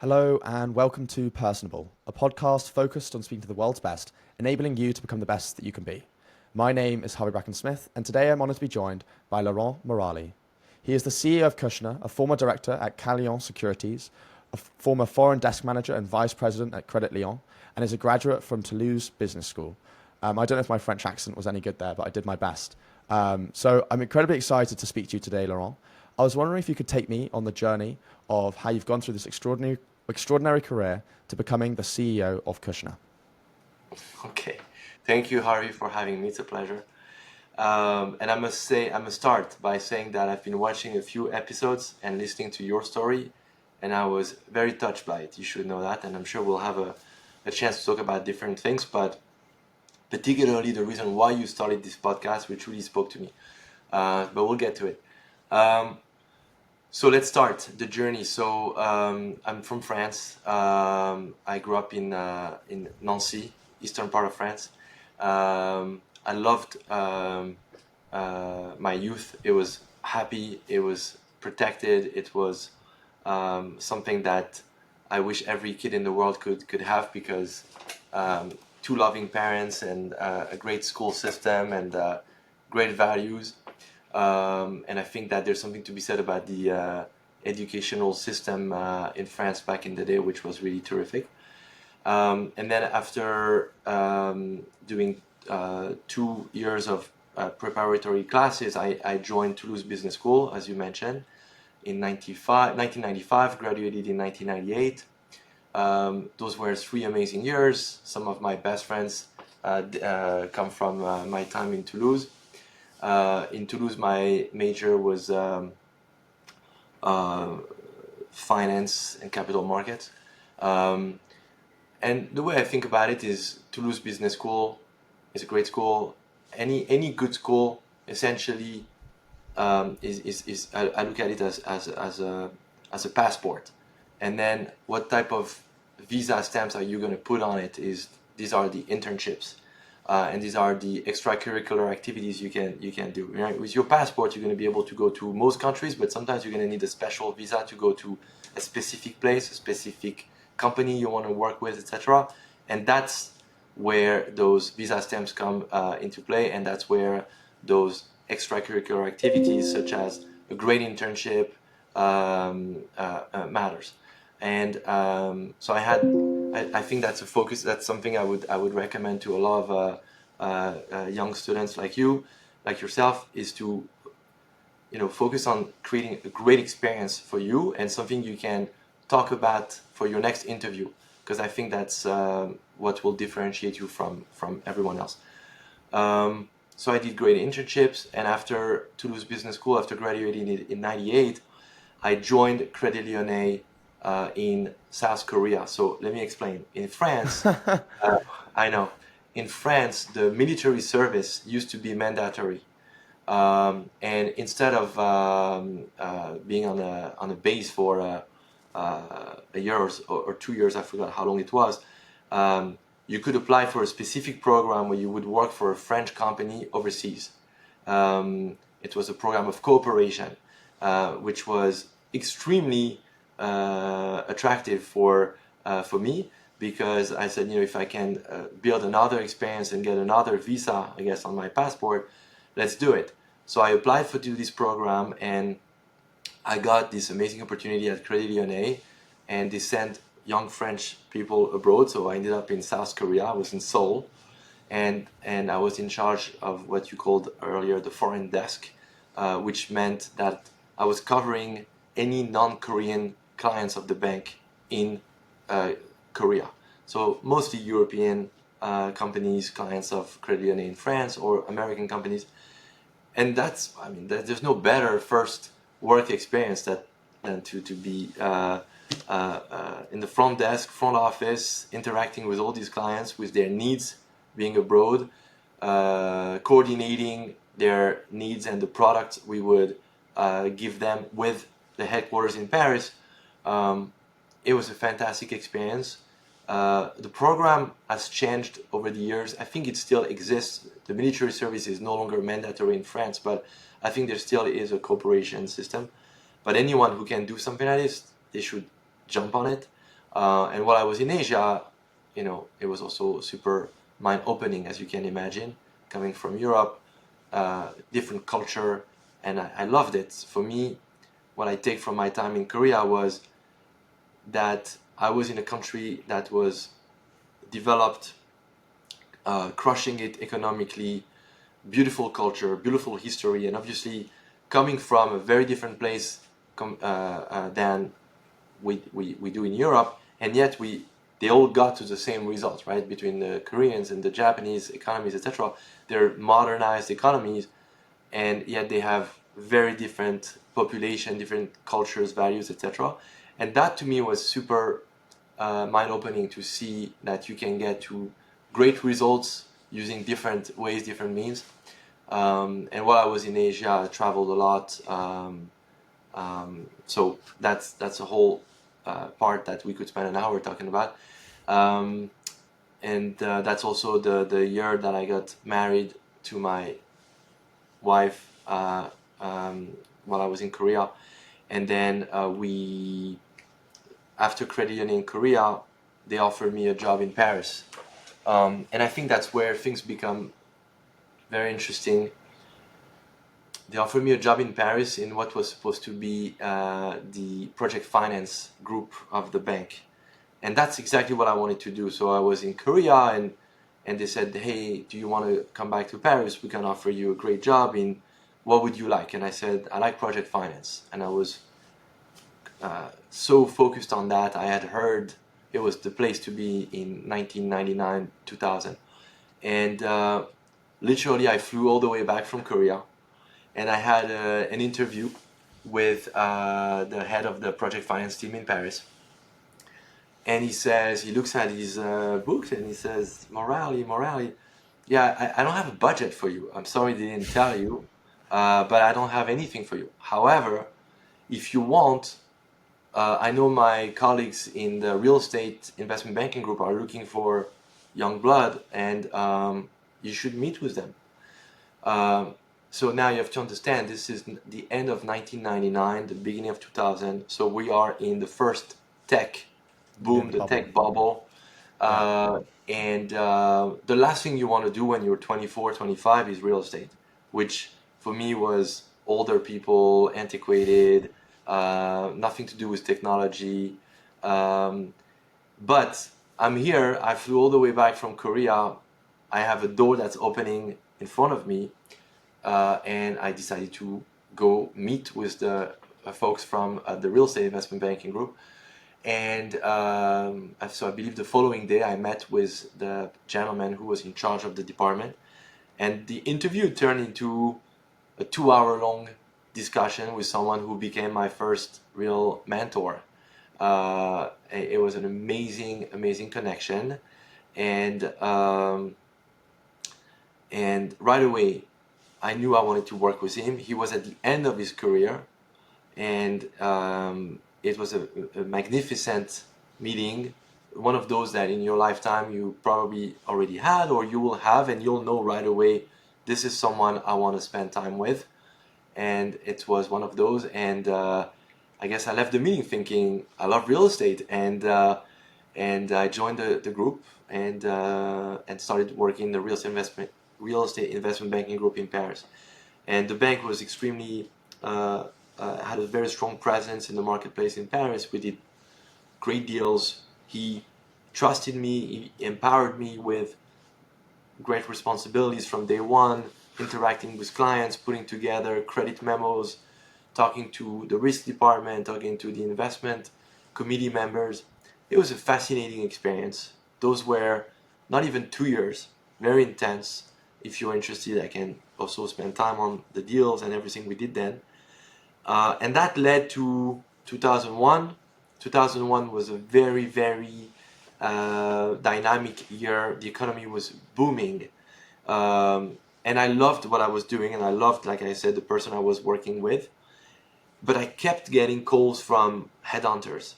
Hello and welcome to Personable, a podcast focused on speaking to the world's best, enabling you to become the best that you can be. My name is Harvey Bracken-Smith, and today I'm honoured to be joined by Laurent Morali. He is the CEO of Kushner, a former director at Callion Securities, a former foreign desk manager and vice president at Credit Lyon, and is a graduate from Toulouse Business School. I don't know if my French accent was any good there, but I did my best. So I'm incredibly excited to speak to you today, Laurent. I was wondering if you could take me on the journey of how you've gone through this extraordinary career to becoming the CEO of Kushner. Okay, thank you, Harvey, for having me. It's a pleasure. And I must start by saying that I've been watching a few episodes and listening to your story, and I was very touched by it. You should know that, and I'm sure we'll have a chance to talk about different things, but particularly the reason why you started this podcast, which really spoke to me. But we'll get to it. So let's start the journey. So I'm from France. I grew up in Nancy, eastern part of France. I loved my youth. It was happy. It was protected. It was something that I wish every kid in the world could have, because two loving parents and a great school system and great values. And I think that there's something to be said about the educational system in France back in the day, which was really terrific. And then after doing 2 years of preparatory classes, I joined Toulouse Business School, as you mentioned, in 1995, graduated in 1998. Those were 3 amazing years. Some of my best friends come from my time in Toulouse. In Toulouse, my major was finance and capital markets. And the way I think about it is Toulouse Business School is a great school. Any good school essentially is I look at it as a passport. And then what type of visa stamps are you going to put on it these are the internships. And these are the extracurricular activities you can do. Right? With your passport, you're going to be able to go to most countries, but sometimes you're going to need a special visa to go to a specific place, a specific company you want to work with, etc. And that's where those visa stamps come into play, and that's where those extracurricular activities, such as a great internship, matters. And so I think that's a focus. That's something I would recommend to a lot of young students like yourself, is to focus on creating a great experience for you and something you can talk about for your next interview, because I think that's what will differentiate you from everyone else. So I did great internships, and after Toulouse Business School, after graduating in '98, I joined Credit Lyonnais in South Korea. So let me explain. In France, I know, in France, the military service used to be mandatory. And instead of being on a base for a year or 2 years, I forgot how long it was, you could apply for a specific program where you would work for a French company overseas. It was a program of cooperation, which was extremely attractive for me, because I said, if I can build another experience and get another visa, I guess, on my passport, let's do it. So I applied to this program, and I got this amazing opportunity at Credit Lyonnais, and they sent young French people abroad. So I ended up in South Korea. I was in Seoul, and I was in charge of what you called earlier the foreign desk, which meant that I was covering any non-Korean clients of the bank in Korea. So mostly European companies, clients of Credit Lyonnais in France, or American companies. And there's no better first work experience than to be in the front desk, front office, interacting with all these clients, with their needs, being abroad, coordinating their needs and the products we would give them with the headquarters in Paris. It was a fantastic experience. The program has changed over the years. I think it still exists. The military service is no longer mandatory in France, but I think there still is a cooperation system. But anyone who can do something like this, they should jump on it. And while I was in Asia, it was also super mind-opening, as you can imagine, coming from Europe, different culture, and I loved it. For me, what I take from my time in Korea was that I was in a country that was developed, crushing it economically, beautiful culture, beautiful history, and obviously coming from a very different place than we do in Europe, and yet they all got to the same results, right? Between the Koreans and the Japanese economies, etc. They're modernized economies, and yet they have very different population, different cultures, values, etc. And that to me was super mind-opening to see that you can get to great results using different ways, different means. And while I was in Asia, I traveled a lot. So that's a whole part that we could spend an hour talking about. And that's also the year that I got married to my wife while I was in Korea. And then after credit union in Korea, they offered me a job in Paris. And I think that's where things become very interesting. They offered me a job in Paris in what was supposed to be the project finance group of the bank. And that's exactly what I wanted to do. So I was in Korea, and they said, hey, do you want to come back to Paris? We can offer you a great job in what would you like? And I said, I like project finance. And I was so focused on that. I had heard it was the place to be in 1999, 2000. And literally I flew all the way back from Korea, and I had an interview with the head of the project finance team in Paris. And he looks at his books and he says, Morali, yeah, I don't have a budget for you. I'm sorry they didn't tell you, but I don't have anything for you. However, if you want, I know my colleagues in the real estate investment banking group are looking for young blood, and you should meet with them. So now you have to understand, this is the end of 1999, the beginning of 2000. So we are in the first tech boom, the tech bubble. And the last thing you want to do when you're 24, 25 is real estate, which for me was older people, antiquated, nothing to do with technology. But I'm here, I flew all the way back from Korea. I have a door that's opening in front of me, and I decided to go meet with the folks from the real estate investment banking group. And so I believe the following day I met with the gentleman who was in charge of the department, and the interview turned into a 2-hour long discussion with someone who became my first real mentor. It was an amazing connection, and right away I knew I wanted to work with him. He was at the end of his career, and it was a magnificent meeting, one of those that in your lifetime you probably already had or you will have, and you'll know right away, this is someone I want to spend time with. And it was one of those, and I guess I left the meeting thinking I love real estate, and I joined the group and started working the real estate investment banking group in Paris. And the bank was extremely had a very strong presence in the marketplace in Paris. We did great deals. He trusted me, he empowered me with great responsibilities from day one, interacting with clients, putting together credit memos, talking to the risk department, talking to the investment committee members. It was a fascinating experience. Those were not even 2 years, very intense. If you're interested, I can also spend time on the deals and everything we did then. And that led to 2001. 2001 was a very dynamic year. The economy was booming. And I loved what I was doing, and I loved, like I said, the person I was working with. But I kept getting calls from headhunters.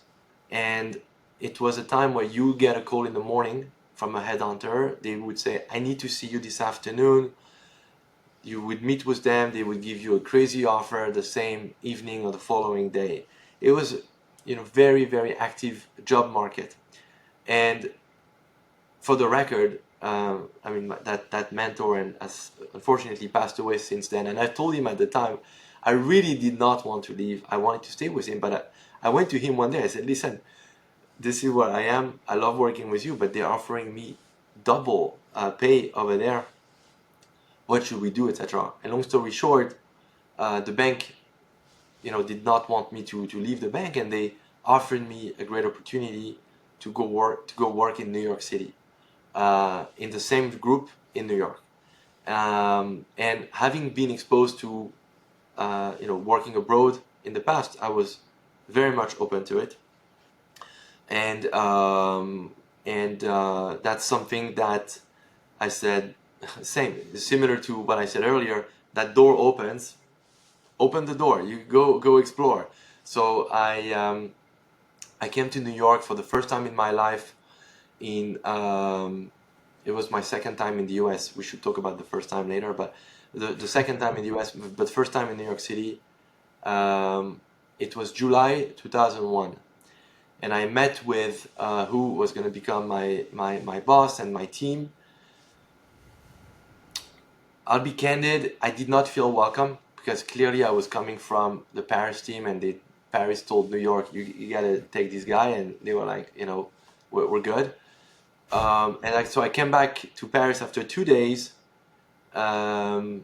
And it was a time where you get a call in the morning from a headhunter. They would say, I need to see you this afternoon. You would meet with them, they would give you a crazy offer the same evening or the following day. It was very, very active job market. And for the record, I mean, that mentor and has unfortunately passed away since then. And I told him at the time, I really did not want to leave. I wanted to stay with him, but I went to him one day. I said, listen, this is what I am. I love working with you, but they're offering me double pay over there. What should we do, etc. And long story short, the bank, did not want me to leave the bank, and they offered me a great opportunity to go work in New York City, in the same group in New York. And having been exposed to working abroad in the past, I was very much open to it. And that's something that I said, similar to what I said earlier, that door opens, open the door, you go explore. So I came to New York for the first time in my life. It was my second time in the US. We should talk about the first time later, but the second time in the US, but first time in New York City. It was July 2001. And I met with who was going to become my boss and my team. I'll be candid, I did not feel welcome, because clearly I was coming from the Paris team, and Paris told New York, you got to take this guy, and they were like, we're good. So I came back to Paris after 2 days, not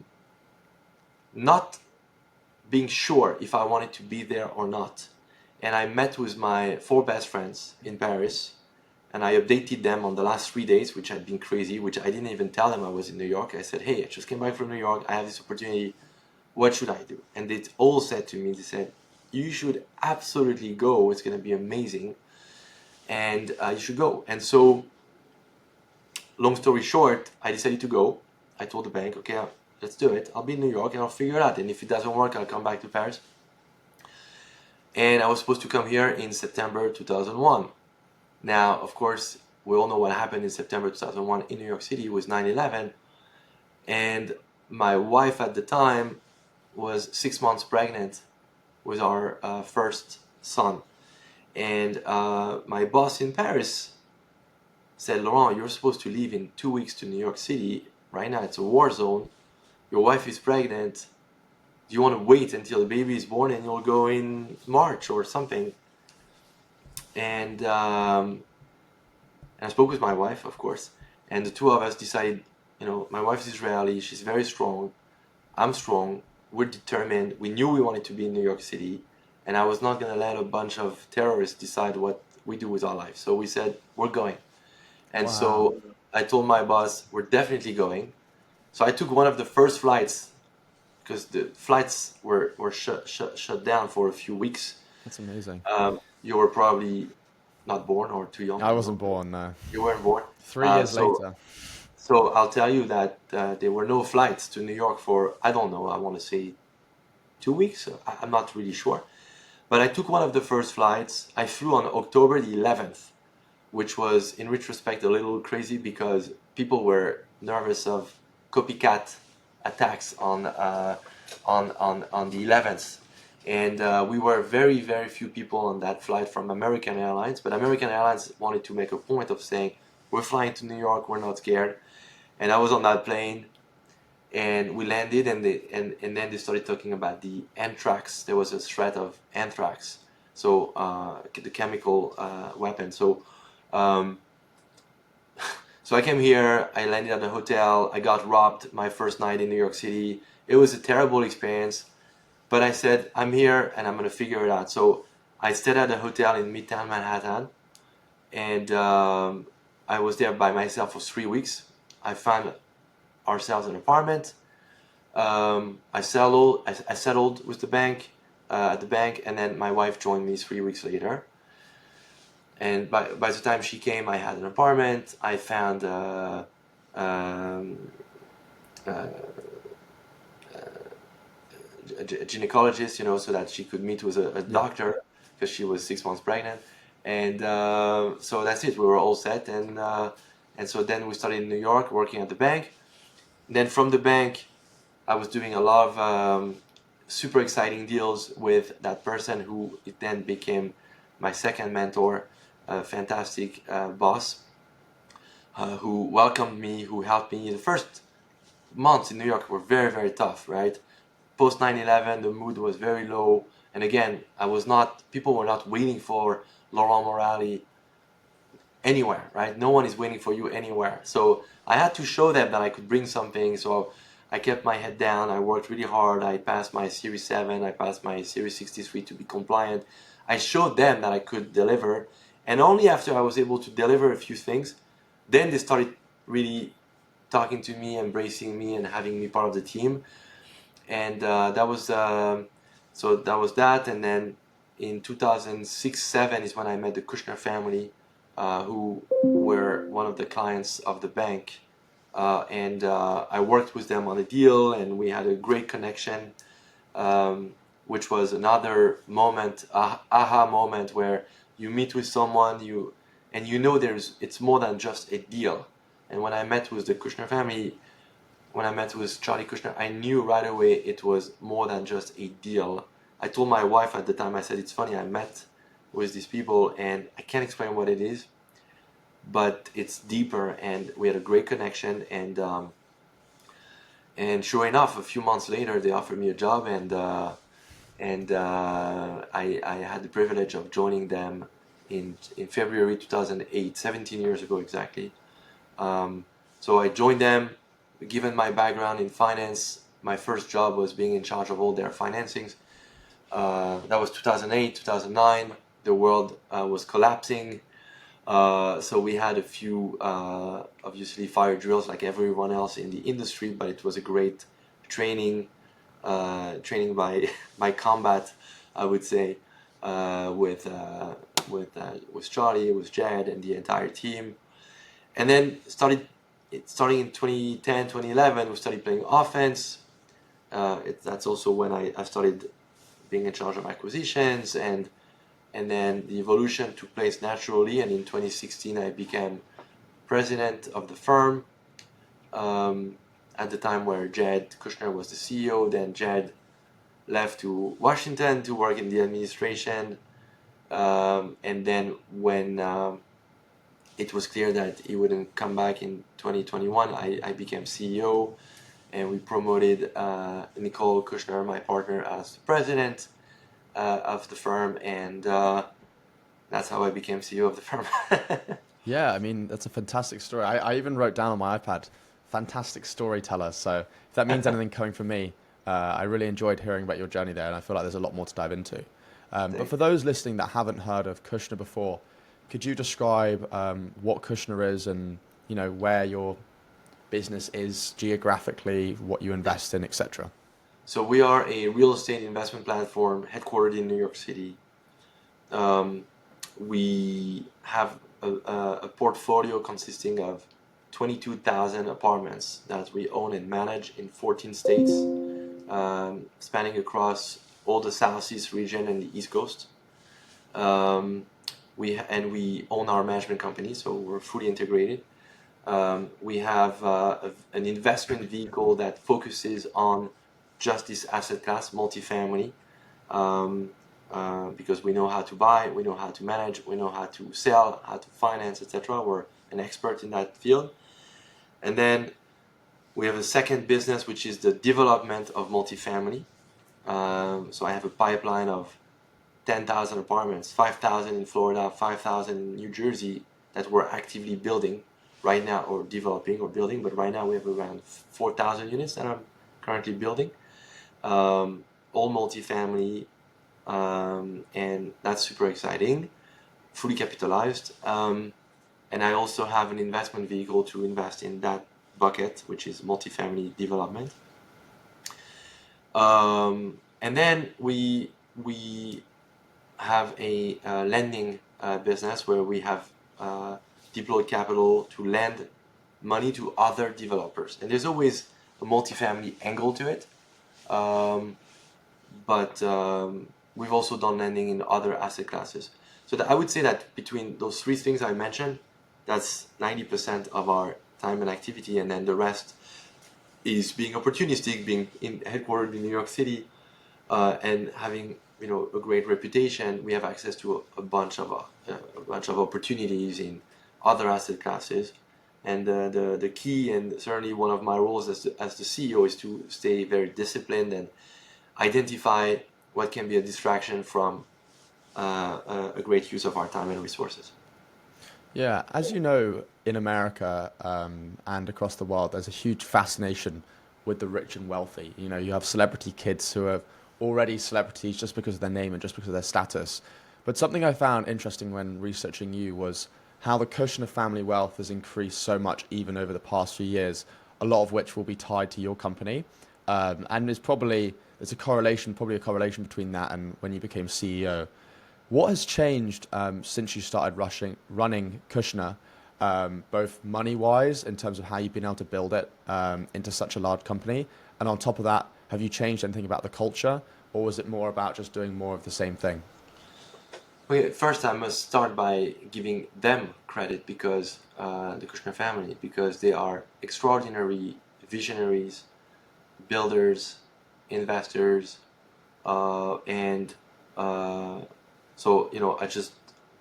being sure if I wanted to be there or not. And I met with my 4 best friends in Paris, and I updated them on the last 3 days, which had been crazy, which I didn't even tell them I was in New York. I said, hey, I just came back from New York. I have this opportunity. What should I do? And they all said to me, they said, you should absolutely go. It's going to be amazing. And you should go. And so, long story short, I decided to go. I told the bank, okay, let's do it. I'll be in New York and I'll figure it out. And if it doesn't work, I'll come back to Paris. And I was supposed to come here in September 2001. Now, of course, we all know what happened in September 2001 in New York City. It was 9/11. And my wife at the time was 6 months pregnant with our first son. And my boss in Paris said, Laurent, you're supposed to leave in 2 weeks to New York City. Right now, it's a war zone. Your wife is pregnant. Do you want to wait until the baby is born and you'll go in March or something? And I spoke with my wife, of course, and the two of us decided, my wife's Israeli, she's very strong, I'm strong, we're determined, we knew we wanted to be in New York City, and I was not going to let a bunch of terrorists decide what we do with our life. So we said, we're going. And Wow. so I told my boss, we're definitely going. So I took one of the first flights, because the flights were shut down for a few weeks. That's amazing. You were probably not born or too young. I wasn't born, no. You weren't born. 3 years So later. So I'll tell you that there were no flights to New York for, I don't know, I want to say 2 weeks. I'm not really sure. But I took one of the first flights. I flew on October the 11th, which was, in retrospect, a little crazy because people were nervous of copycat attacks on the 11th. And we were very, very few people on that flight from American Airlines. But American Airlines wanted to make a point of saying, we're flying to New York, we're not scared. And I was on that plane, and we landed, and then they started talking about the anthrax. There was a threat of anthrax, so the chemical weapon. So I came here, I landed at the hotel, I got robbed my first night in New York City. It was a terrible experience, but I said, I'm here and I'm going to figure it out. So I stayed at a hotel in Midtown Manhattan, and I was there by myself for 3 weeks. I found ourselves an apartment. I settled with the bank, at the bank, and then my wife joined me 3 weeks later. And by the time she came, I had an apartment. I found a gynecologist, so that she could meet with a doctor, because she was 6 months pregnant. And so that's it. We were all set, and so then we started in New York working at the bank. Then from the bank, I was doing a lot of super exciting deals with that person who it then became my second mentor, a fantastic boss, who welcomed me, who helped me. The first months in New York were very, very tough, right? Post 9/11, the mood was very low. And again, people were not waiting for Laurent Morali anywhere, right? No one is waiting for you anywhere. So I had to show them that I could bring something. So I kept my head down. I worked really hard. I passed my Series 7. I passed my Series 63 to be compliant. I showed them that I could deliver. And only after I was able to deliver a few things, then they started really talking to me, embracing me, and having me part of the team. And that was that. And then in 2006-7 is when I met the Kushner family, who were one of the clients of the bank. And I worked with them on a deal, and we had a great connection, which was another moment, aha moment, where you meet with someone, it's more than just a deal. And when I met with the Kushner family, when I met with Charlie Kushner, I knew right away it was more than just a deal. I told my wife at the time, I said, it's funny, I met with these people and I can't explain what it is, but it's deeper, and we had a great connection. And sure enough, a few months later, they offered me a job, and I had the privilege of joining them in February 2008, 17 years ago exactly. So I joined them. Given my background in finance, my first job was being in charge of all their financings. That was 2008, 2009. The world was collapsing. So we had a few, obviously, fire drills like everyone else in the industry, but it was a great training by combat, I would say, with Charlie, with Jed, and the entire team. And then starting in 2010, 2011, we started playing offense. That's also when I started being in charge of acquisitions, and then the evolution took place naturally. And in 2016, I became president of the firm. At the time where Jed Kushner was the CEO, then Jed left to Washington to work in the administration. And then when it was clear that he wouldn't come back in 2021, I became CEO, and we promoted Nicole Kushner, my partner, as the president of the firm, and that's how I became CEO of the firm. Yeah, I mean, that's a fantastic story. I even wrote down on my iPad, fantastic storyteller. So if that means anything coming from me, I really enjoyed hearing about your journey there, and I feel like there's a lot more to dive into. But for those listening that haven't heard of Kushner before, could you describe what Kushner is, and where your business is geographically, what you invest in, etc.? So we are a real estate investment platform headquartered in New York City. We have a portfolio consisting of 22,000 apartments that we own and manage in 14 states, spanning across all the Southeast region and the East Coast. We own our management company, so we're fully integrated. We have an investment vehicle that focuses on just this asset class, multifamily, because we know how to buy, we know how to manage, we know how to sell, how to finance, etc. We're an expert in that field. And then we have a second business, which is the development of multifamily. So I have a pipeline of 10,000 apartments, 5,000 in Florida, 5,000 in New Jersey, that we're actively building right now, or developing or building. But right now we have around 4,000 units that I'm currently building, all multifamily, and that's super exciting, fully capitalized. And I also have an investment vehicle to invest in that bucket, which is multifamily development. And then we have a lending business where we have deployed capital to lend money to other developers. And there's always a multifamily angle to it. But we've also done lending in other asset classes. So I would say that between those three things I mentioned, that's 90% of our time and activity, and then the rest is being opportunistic, being headquartered in New York City, and having a great reputation. We have access to a bunch of opportunities in other asset classes. And the key, and certainly one of my roles as the CEO, is to stay very disciplined and identify what can be a distraction from a great use of our time and resources. Yeah, as you know, in America and across the world, there's a huge fascination with the rich and wealthy. You know, you have celebrity kids who are already celebrities just because of their name and just because of their status. But something I found interesting when researching you was how the Kushner family wealth has increased so much even over the past few years, a lot of which will be tied to your company. And there's probably a correlation between that and when you became CEO. What has changed since you started running Kushner, both money-wise in terms of how you've been able to build it into such a large company, and on top of that, have you changed anything about the culture, or was it more about just doing more of the same thing? Okay, first, I must start by giving them credit because the Kushner family, because they are extraordinary visionaries, builders, investors, and so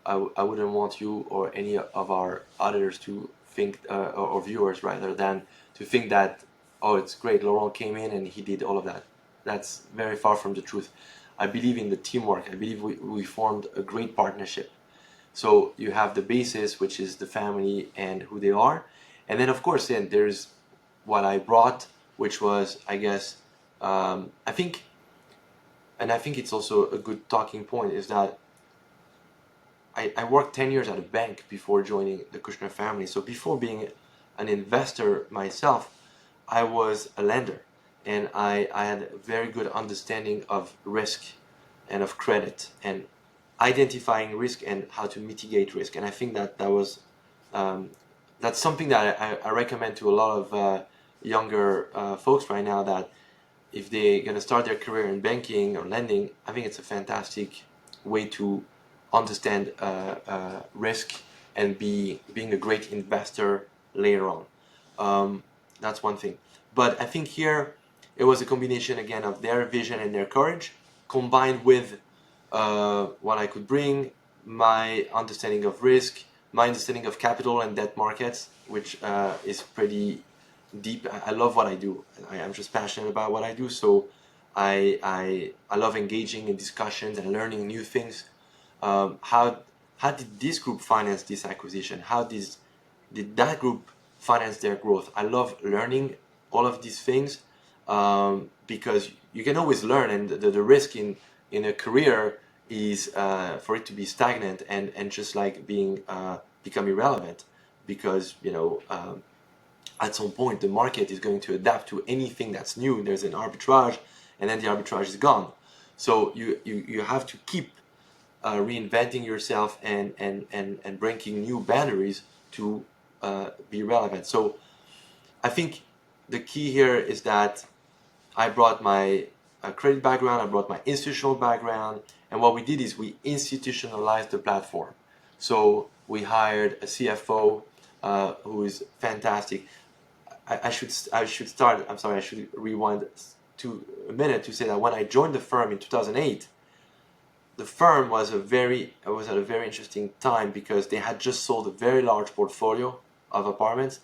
I wouldn't want you or any of our auditors to think or viewers rather than to think that, oh, it's great, Laurent came in and he did all of that. That's very far from the truth. I believe in the teamwork. I believe we formed a great partnership. So you have the basis, which is the family and who they are, and then of course then there's what I brought, which was, I guess, I think, and I think it's also a good talking point, is that I worked 10 years at a bank before joining the Kushner family. So before being an investor myself, I was a lender, and I had a very good understanding of risk and of credit and identifying risk and how to mitigate risk. And I think that's something that I recommend to a lot of younger folks right now, that if they're going to start their career in banking or lending, I think it's a fantastic way to understand risk and being a great investor later on. That's one thing. But I think here it was a combination again of their vision and their courage, combined with what I could bring, my understanding of risk, my understanding of capital and debt markets, which is pretty deep. I love what I do. I am just passionate about what I do. So I love engaging in discussions and learning new things. How did this group finance this acquisition? How did that group finance their growth? I love learning all of these things because you can always learn, and the risk in a career is for it to be stagnant and just like become irrelevant, because at some point the market is going to adapt to anything that's new. There's an arbitrage, and then the arbitrage is gone. So you have to keep reinventing yourself and breaking new boundaries to be relevant. So I think the key here is that I brought my credit background, I brought my institutional background, and what we did is we institutionalized the platform. So we hired a CFO who is fantastic. I should start. I'm sorry. I should rewind to a minute to say that when I joined the firm in 2008, the firm was at a very interesting time because they had just sold a very large portfolio of apartments,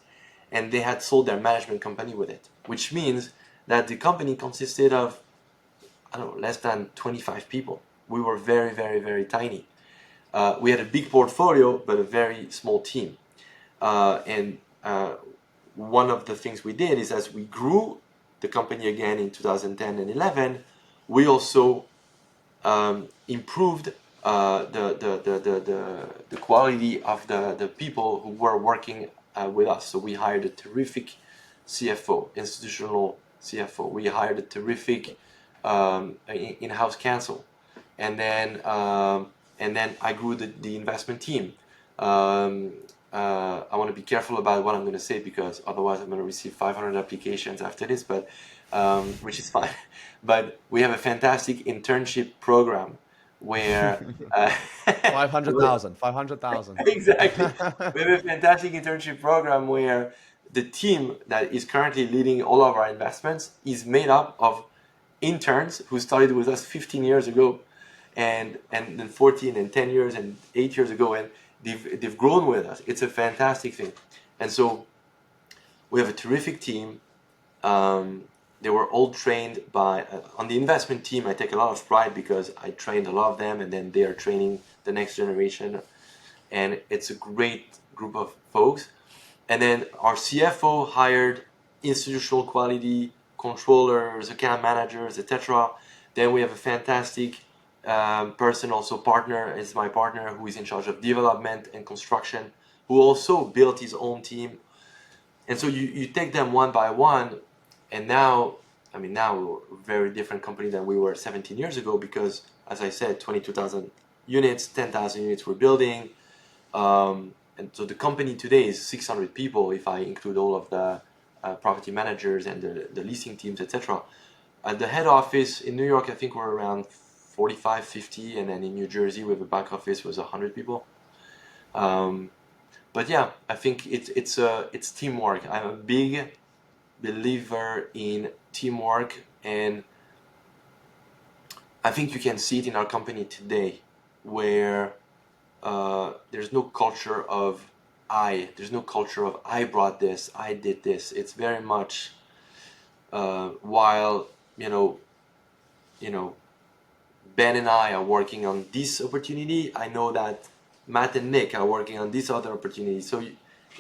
and they had sold their management company with it, which means that the company consisted of, I don't know, less than 25 people. We were very, very, very tiny. We had a big portfolio, but a very small team. And one of the things we did is, as we grew the company again in 2010 and 11, we also improved the quality of the people who were working with us. So we hired a terrific CFO, institutional CFO. We hired a terrific in-house counsel, and then I grew the investment team. I want to be careful about what I'm going to say because otherwise I'm going to receive 500 applications after this, but which is fine. But we have a fantastic internship program where 500,000, 500,000. exactly, we have a fantastic internship program where the team that is currently leading all of our investments is made up of interns who started with us 15 years ago. and then 14 and 10 years and 8 years ago, and they've grown with us. It's a fantastic thing. And so we have a terrific team. They were all trained by on the investment team. I take a lot of pride because I trained a lot of them, and then they are training the next generation, and it's a great group of folks. And then our CFO hired institutional quality controllers, account managers, etc. Then we have a fantastic person, also partner, is my partner, who is in charge of development and construction, who also built his own team. And so you take them one by one, and now we're a very different company than we were 17 years ago, because, as I said, 22,000 units, 10,000 units we're building. And so the company today is 600 people, if I include all of the property managers and the leasing teams, etc. At the head office in New York, I think we're around 45, 50, and then in New Jersey, we have a back office with 100 people. But yeah, I think it's teamwork. I'm a big believer in teamwork, and I think you can see it in our company today, where there's no culture of there's no culture of I brought this, I did this. It's very much while Ben and I are working on this opportunity, I know that Matt and Nick are working on this other opportunity. So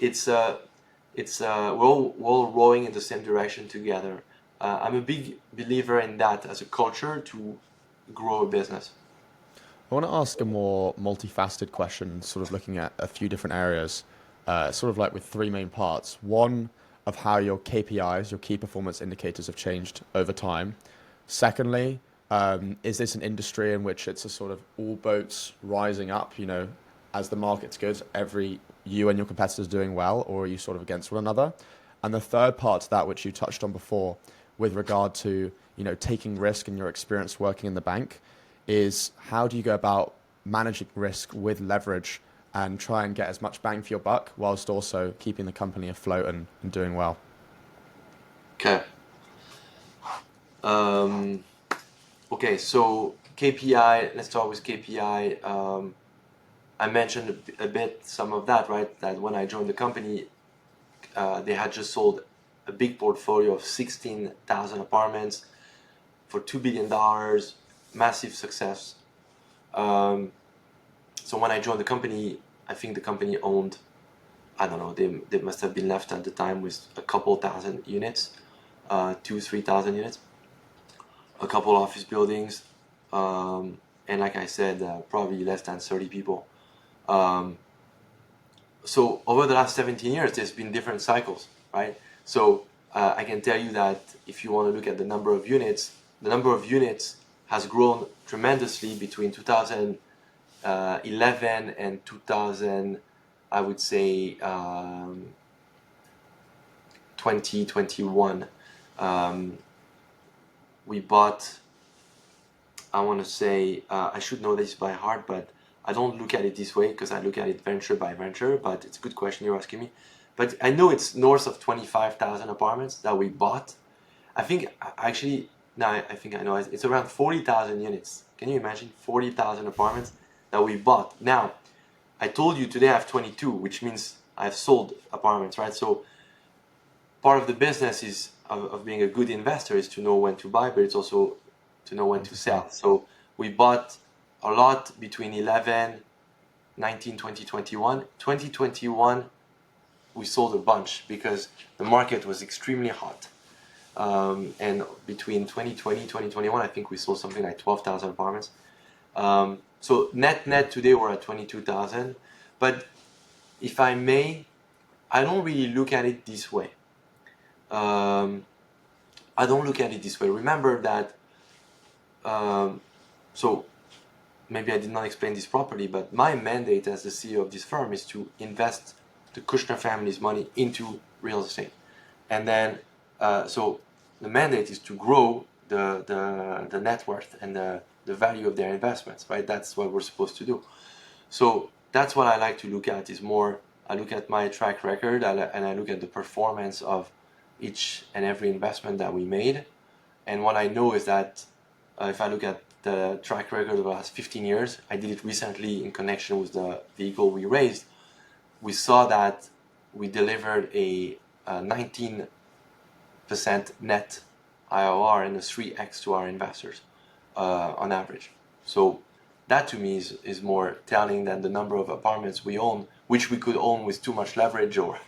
it's we're all rowing in the same direction together. I'm a big believer in that as a culture to grow a business. I want to ask a more multifaceted question, sort of looking at a few different areas, sort of like with three main parts. One, of how your KPIs, your key performance indicators, have changed over time. Secondly, is this an industry in which it's a sort of all boats rising up, as the market's good, you and your competitors doing well, or are you sort of against one another? And the third part to that, which you touched on before, with regard to, taking risk and your experience working in the bank, is how do you go about managing risk with leverage and try and get as much bang for your buck whilst also keeping the company afloat and doing well? Okay. Okay, so KPI, let's start with KPI. I mentioned a bit some of that, right? That when I joined the company, they had just sold a big portfolio of 16,000 apartments for $2 billion, massive success. So when I joined the company, I think the company owned, I don't know, they must have been left at the time with a couple thousand units, 3,000 units, a couple office buildings, and like I said, probably less than 30 people. So over the last 17 years, there's been different cycles, right? So I can tell you that if you want to look at the number of units has grown tremendously between 2011 and 2000, I would say 2021. We bought, I want to say, I should know this by heart, but I don't look at it this way because I look at it venture by venture, but it's a good question you're asking me. But I know it's north of 25,000 apartments that we bought. I think actually, now I think I know, it's around 40,000 units. Can you imagine 40,000 apartments that we bought? Now, I told you today I have 22, which means I've sold apartments, right? So part of the business is of being a good investor is to know when to buy, but it's also to know when to sell. So we bought a lot between 11, 19, 20, 21. 2021, we sold a bunch because the market was extremely hot. And between 2020, 2021, I think we sold something like 12,000 apartments. So net today we're at 22,000. But if I may, I don't really look at it this way. Remember that, so maybe I did not explain this properly, but my mandate as the CEO of this firm is to invest the Kushner family's money into real estate. And then, so the mandate is to grow the net worth and the value of their investments, right? That's what we're supposed to do. So that's what I like to look at, is more, I look at my track record and I look at the performance of each and every investment that we made. And what I know is that if I look at the track record of the last 15 years, I did it recently in connection with the vehicle we raised, we saw that we delivered a 19% net IRR and a 3x to our investors on average. So that to me is more telling than the number of apartments we own, which we could own with too much leverage, or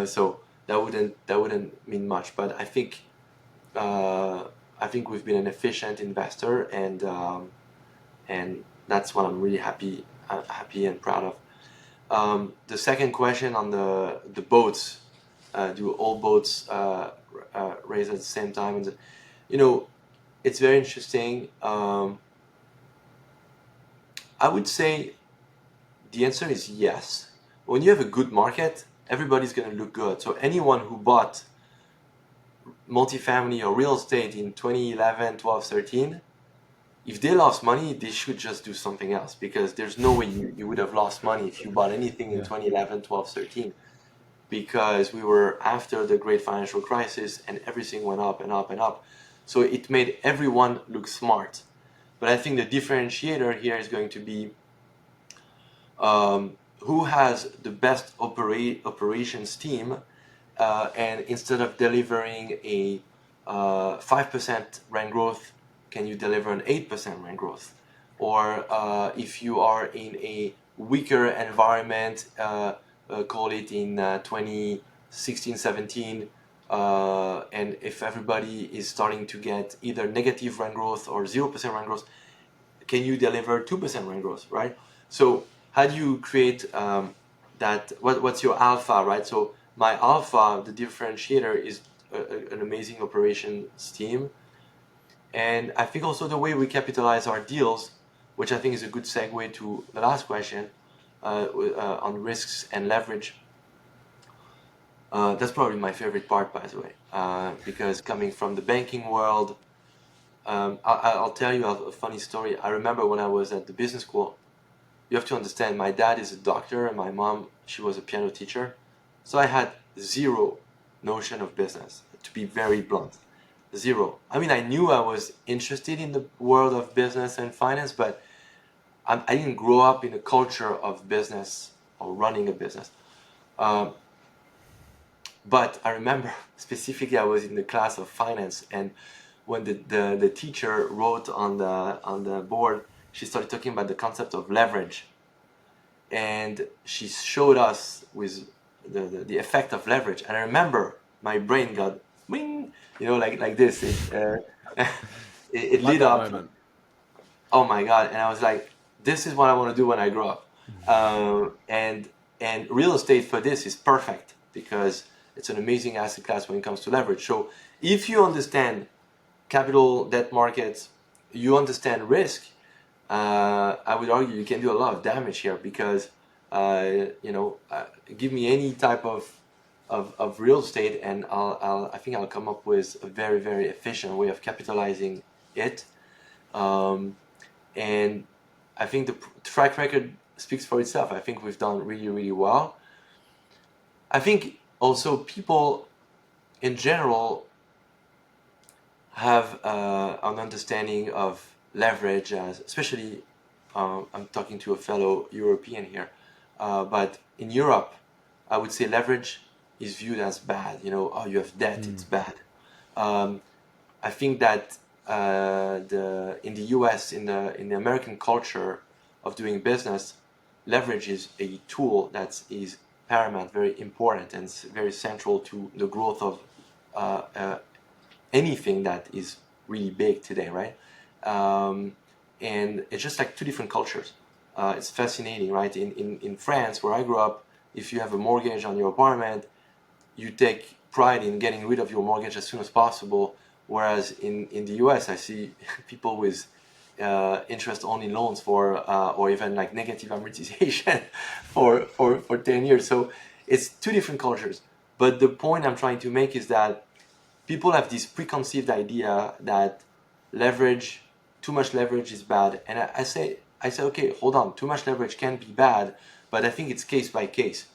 so that wouldn't mean much. But I think we've been an efficient investor, and that's what I'm really happy and proud of. The second question on the boats, do all boats raise at the same time? And it's very interesting. I would say the answer is yes. When you have a good market, everybody's going to look good. So anyone who bought multifamily or real estate in 2011, 12, 13, if they lost money, they should just do something else, because there's no way you would have lost money if you bought anything in 2011, 12, 13, because we were after the great financial crisis and everything went up and up and up. So it made everyone look smart. But I think the differentiator here is going to be who has the best operations team, and instead of delivering a 5% rent growth, can you deliver an 8% rent growth? Or if you are in a weaker environment, call it in 2016, 17, and if everybody is starting to get either negative rent growth or 0% rent growth, can you deliver 2% rent growth, right? So how do you create that? What's your alpha, right? So my alpha, the differentiator, is an amazing operations team. And I think also the way we capitalize our deals, which I think is a good segue to the last question on risks and leverage. That's probably my favorite part, by the way, because coming from the banking world, I'll tell you a funny story. I remember when I was at the business school, you have to understand, my dad is a doctor and my mom, she was a piano teacher. So I had zero notion of business, to be very blunt. Zero. I mean, I knew I was interested in the world of business and finance, but I didn't grow up in a culture of business or running a business. But I remember specifically I was in the class of finance, and when the teacher wrote on the board, she started talking about the concept of leverage, and she showed us with the effect of leverage. And I remember my brain got wing, like this. It lit up. Moment. Oh my god! And I was like, this is what I want to do when I grow up. And real estate for this is perfect, because it's an amazing asset class when it comes to leverage. So if you understand capital, debt markets, you understand risk, I would argue you can do a lot of damage here, because give me any type of real estate, and I think I'll come up with a very, very efficient way of capitalizing it. And I think the track record speaks for itself. I think we've done really, really well. I think also people in general have an understanding of leverage, as especially I'm talking to a fellow European here, but in Europe, I would say leverage is viewed as bad. Oh, you have debt, it's bad. I think that in the US, in the American culture of doing business, leverage is a tool that is paramount, very important, and very central to the growth of anything that is really big today, right? And it's just like two different cultures. It's fascinating, right? In France, where I grew up, if you have a mortgage on your apartment, you take pride in getting rid of your mortgage as soon as possible. Whereas in the US, I see people with interest-only loans or even like negative amortization for 10 years. So it's two different cultures. But the point I'm trying to make is that people have this preconceived idea that too much leverage is bad. And I say, okay, hold on, too much leverage can be bad, but I think it's case by case.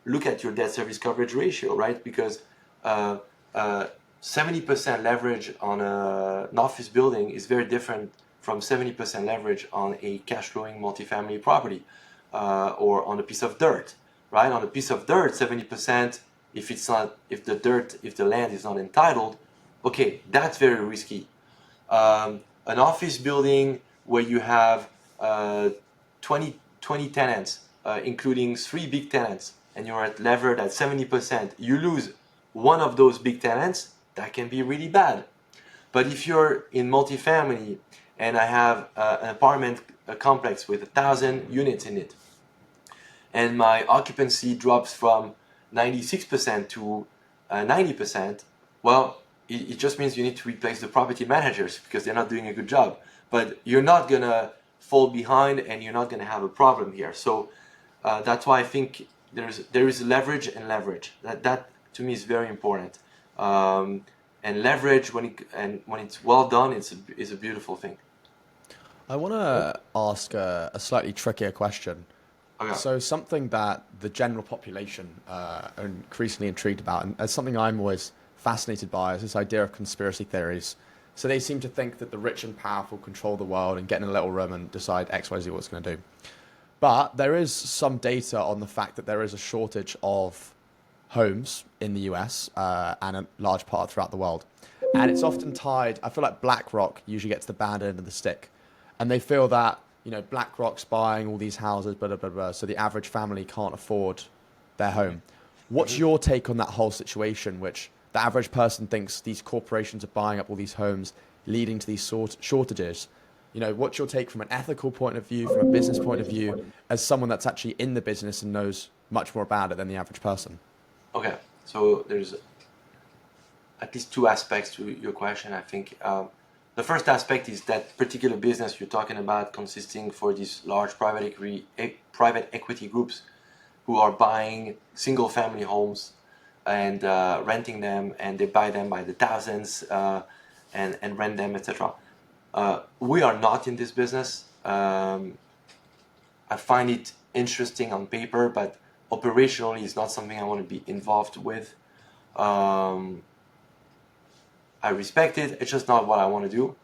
Look at your debt service coverage ratio, right? Because 70% leverage on an office building is very different from 70% leverage on a cash flowing multifamily property or on a piece of dirt, right? On a piece of dirt, 70%, if the land is not entitled, okay, that's very risky. An office building where you have 20 tenants, including 3 big tenants, and you're levered at 70%, you lose one of those big tenants, that can be really bad. But if you're in multifamily and I have an apartment complex with 1,000 units in it, and my occupancy drops from 96% to 90%, well, it just means you need to replace the property managers because they're not doing a good job. But you're not going to fall behind and you're not going to have a problem here. So that's why I think there is leverage and leverage. That to me is very important. And leverage, when it's well done, is a beautiful thing. I want to ask a slightly trickier question. Okay. So something that the general population are increasingly intrigued about, and as something I'm always fascinated by, is this idea of conspiracy theories. So they seem to think that the rich and powerful control the world and get in a little room and decide X, Y, Z what it's going to do. But there is some data on the fact that there is a shortage of homes in the US and a large part throughout the world. And it's often tied, I feel like BlackRock usually gets the bad end of the stick. And they feel that, you know, BlackRock's buying all these houses, blah, blah, blah, blah, so the average family can't afford their home. What's your take on that whole situation, which the average person thinks these corporations are buying up all these homes, leading to these shortages? You know, what's your take from an ethical point of view, from a business point of view, as someone that's actually in the business and knows much more about it than the average person? Okay, so there's at least 2 aspects to your question, I think. The first aspect is that particular business you're talking about, consisting for these large private equity groups who are buying single family homes and renting them, and they buy them by the thousands and rent them, etc. We are not in this business. I find it interesting on paper, but operationally it's not something I want to be involved with. I respect it, it's just not what I want to do.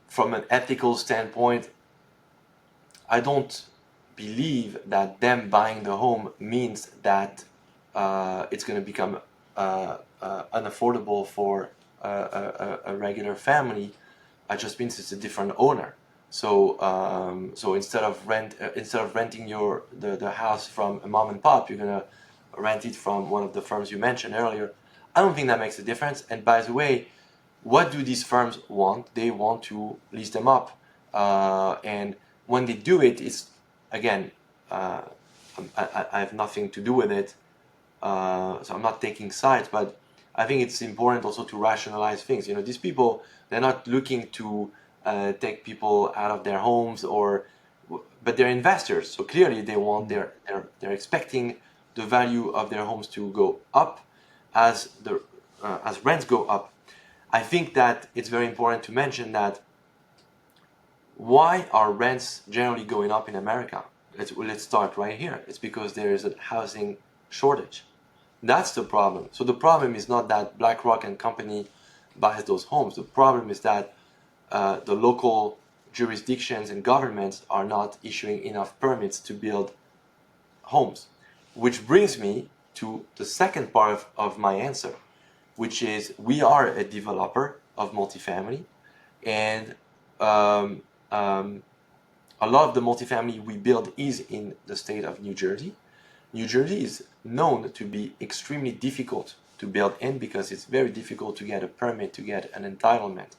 From an ethical standpoint, I don't believe that them buying the home means that it's going to become unaffordable for a regular family. It just means it's a different owner. So instead of renting the house from a mom and pop, you're gonna rent it from one of the firms you mentioned earlier. I don't think that makes a difference. And by the way, what do these firms want? They want to lease them up, and when they do it, it's again, I have nothing to do with it, so I'm not taking sides. But I think it's important also to rationalize things. You know, these people, they're not looking to take people out of their homes, but they're investors. So clearly, they want they're expecting the value of their homes to go up as rents go up. I think that it's very important to mention that why are rents generally going up in America? Let's start right here. It's because there is a housing shortage. That's the problem. So the problem is not that BlackRock and company buys those homes. The problem is that the local jurisdictions and governments are not issuing enough permits to build homes. Which brings me to the second part of my answer, which is we are a developer of multifamily, and a lot of the multifamily we build is in the state of New Jersey. New Jersey is known to be extremely difficult to build in because it's very difficult to get a permit, to get an entitlement,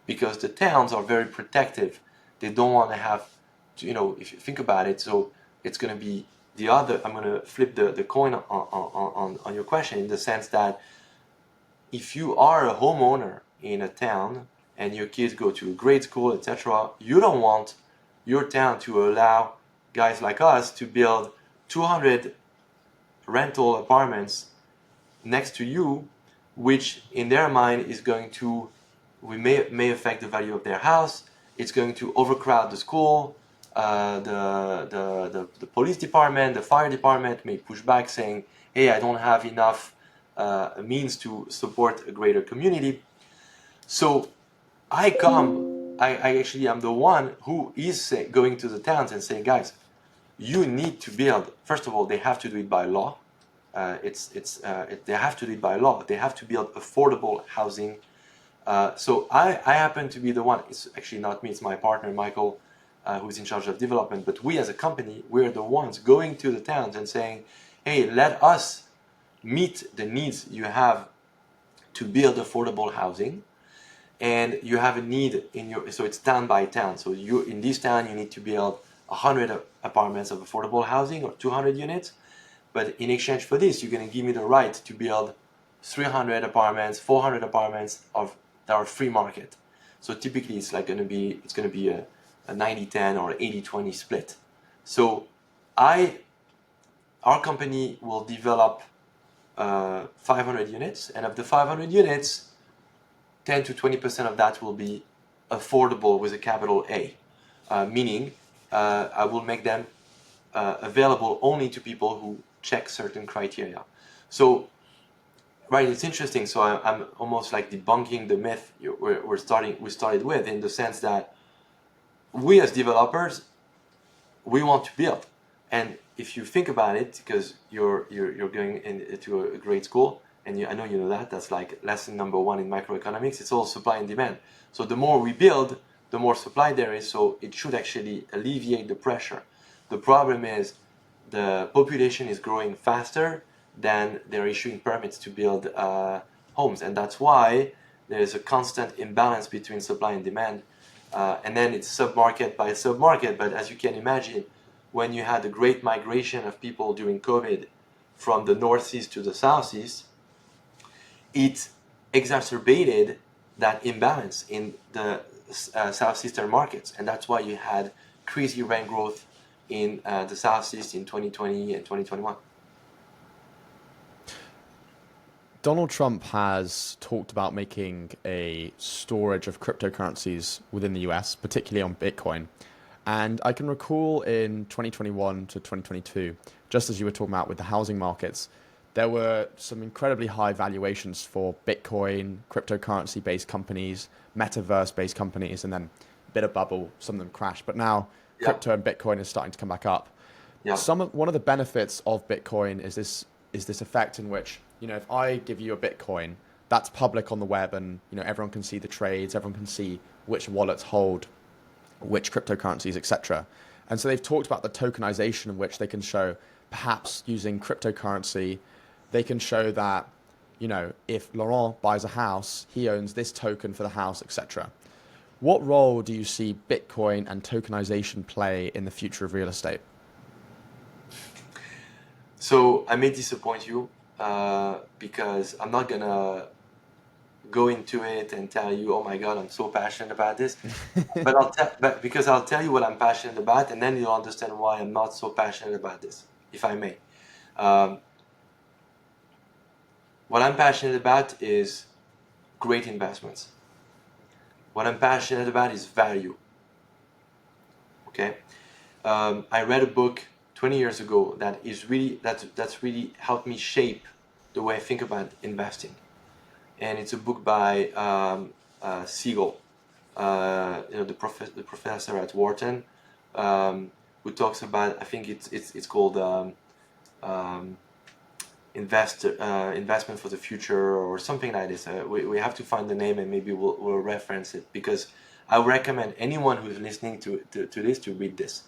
because the towns are very protective. They don't want to have, you know, if you think about it, so it's going to be the other. I'm going to flip the coin on your question, in the sense that if you are a homeowner in a town and your kids go to a grade school, etc., you don't want your town to allow guys like us to build 200 rental apartments next to you, which in their mind is going to, may affect the value of their house. It's going to overcrowd the school. The police department, the fire department may push back, saying, hey, I don't have enough means to support a greater community. So I come I actually am the one who is going to the towns and saying, guys, you need to build. First of all, they have to do it by law. They have to do it by law. They have to build affordable housing. So I happen to be the one. It's actually not me. It's my partner Michael, who's in charge of development. But we as a company, we're the ones going to the towns and saying, hey, let us meet the needs you have to build affordable housing. And you have a need in your, so it's town by town. So you, in this town, you need to build 100 apartments of affordable housing or 200 units. But in exchange for this, you're going to give me the right to build 300 apartments, 400 apartments of that are free market. So typically it's like going to be, it's going to be a 90-10 or 80-20 split. So our company will develop 500 units, and of the 500 units, 10 to 20% of that will be affordable with a capital A, meaning I will make them available only to people who check certain criteria. So, right, it's interesting. So I'm almost like debunking the myth we started with, in the sense that we as developers, we want to build. And if you think about it, because you're going into a great school, and I know you know that's like lesson number 1 in microeconomics, it's all supply and demand. So the more we build, the more supply there is, so it should actually alleviate the pressure. The problem is the population is growing faster than they're issuing permits to build homes, and that's why there's a constant imbalance between supply and demand. And then it's sub-market by sub-market, but as you can imagine, when you had the great migration of people during COVID from the northeast to the southeast, it exacerbated that imbalance in the southeastern markets, and that's why you had crazy rent growth in the southeast in 2020 and 2021. Donald Trump has talked about making a storage of cryptocurrencies within the US, particularly on Bitcoin. And I can recall in 2021 to 2022, just as you were talking about with the housing markets, there were some incredibly high valuations for Bitcoin, cryptocurrency-based companies, metaverse-based companies, and then a bit of bubble, some of them crashed. But now crypto and Bitcoin is starting to come back up. Yeah. One of the benefits of Bitcoin is this effect in which, if I give you a Bitcoin, that's public on the web, and everyone can see the trades, everyone can see which wallets hold which cryptocurrencies, etc. And so they've talked about the tokenization in which they can show, perhaps using cryptocurrency, they can show that, if Laurent buys a house, he owns this token for the house, etc. What role do you see Bitcoin and tokenization play in the future of real estate? So I may disappoint you because I'm not going to go into it and tell you, oh my God, I'm so passionate about this. but because I'll tell you what I'm passionate about, and then you'll understand why I'm not so passionate about this, if I may. What I'm passionate about is great investments. What I'm passionate about is value. Okay, I read a book 20 years ago that's really helped me shape the way I think about investing, and it's a book by Siegel, the professor at Wharton, who talks about, I think it's called investment for the future or something like this. We have to find the name, and maybe we'll reference it, because I recommend anyone who's listening to this to read this.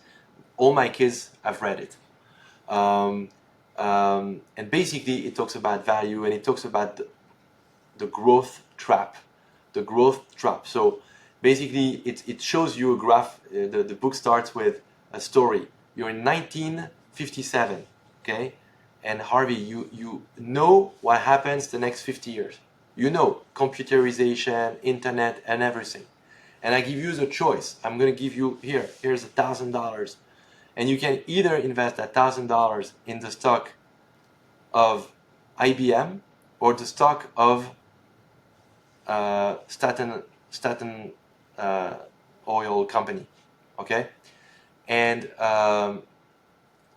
All my kids have read it. And basically it talks about value, and it talks about the growth trap. So basically it shows you a graph. The book starts with a story. You're in 1957, okay? And Harvey, you know what happens the next 50 years. Computerization, internet, and everything. And I give you the choice. I'm going to give you, here's $1,000. And you can either invest $1,000 in the stock of IBM or the stock of Staten Oil Company, okay? And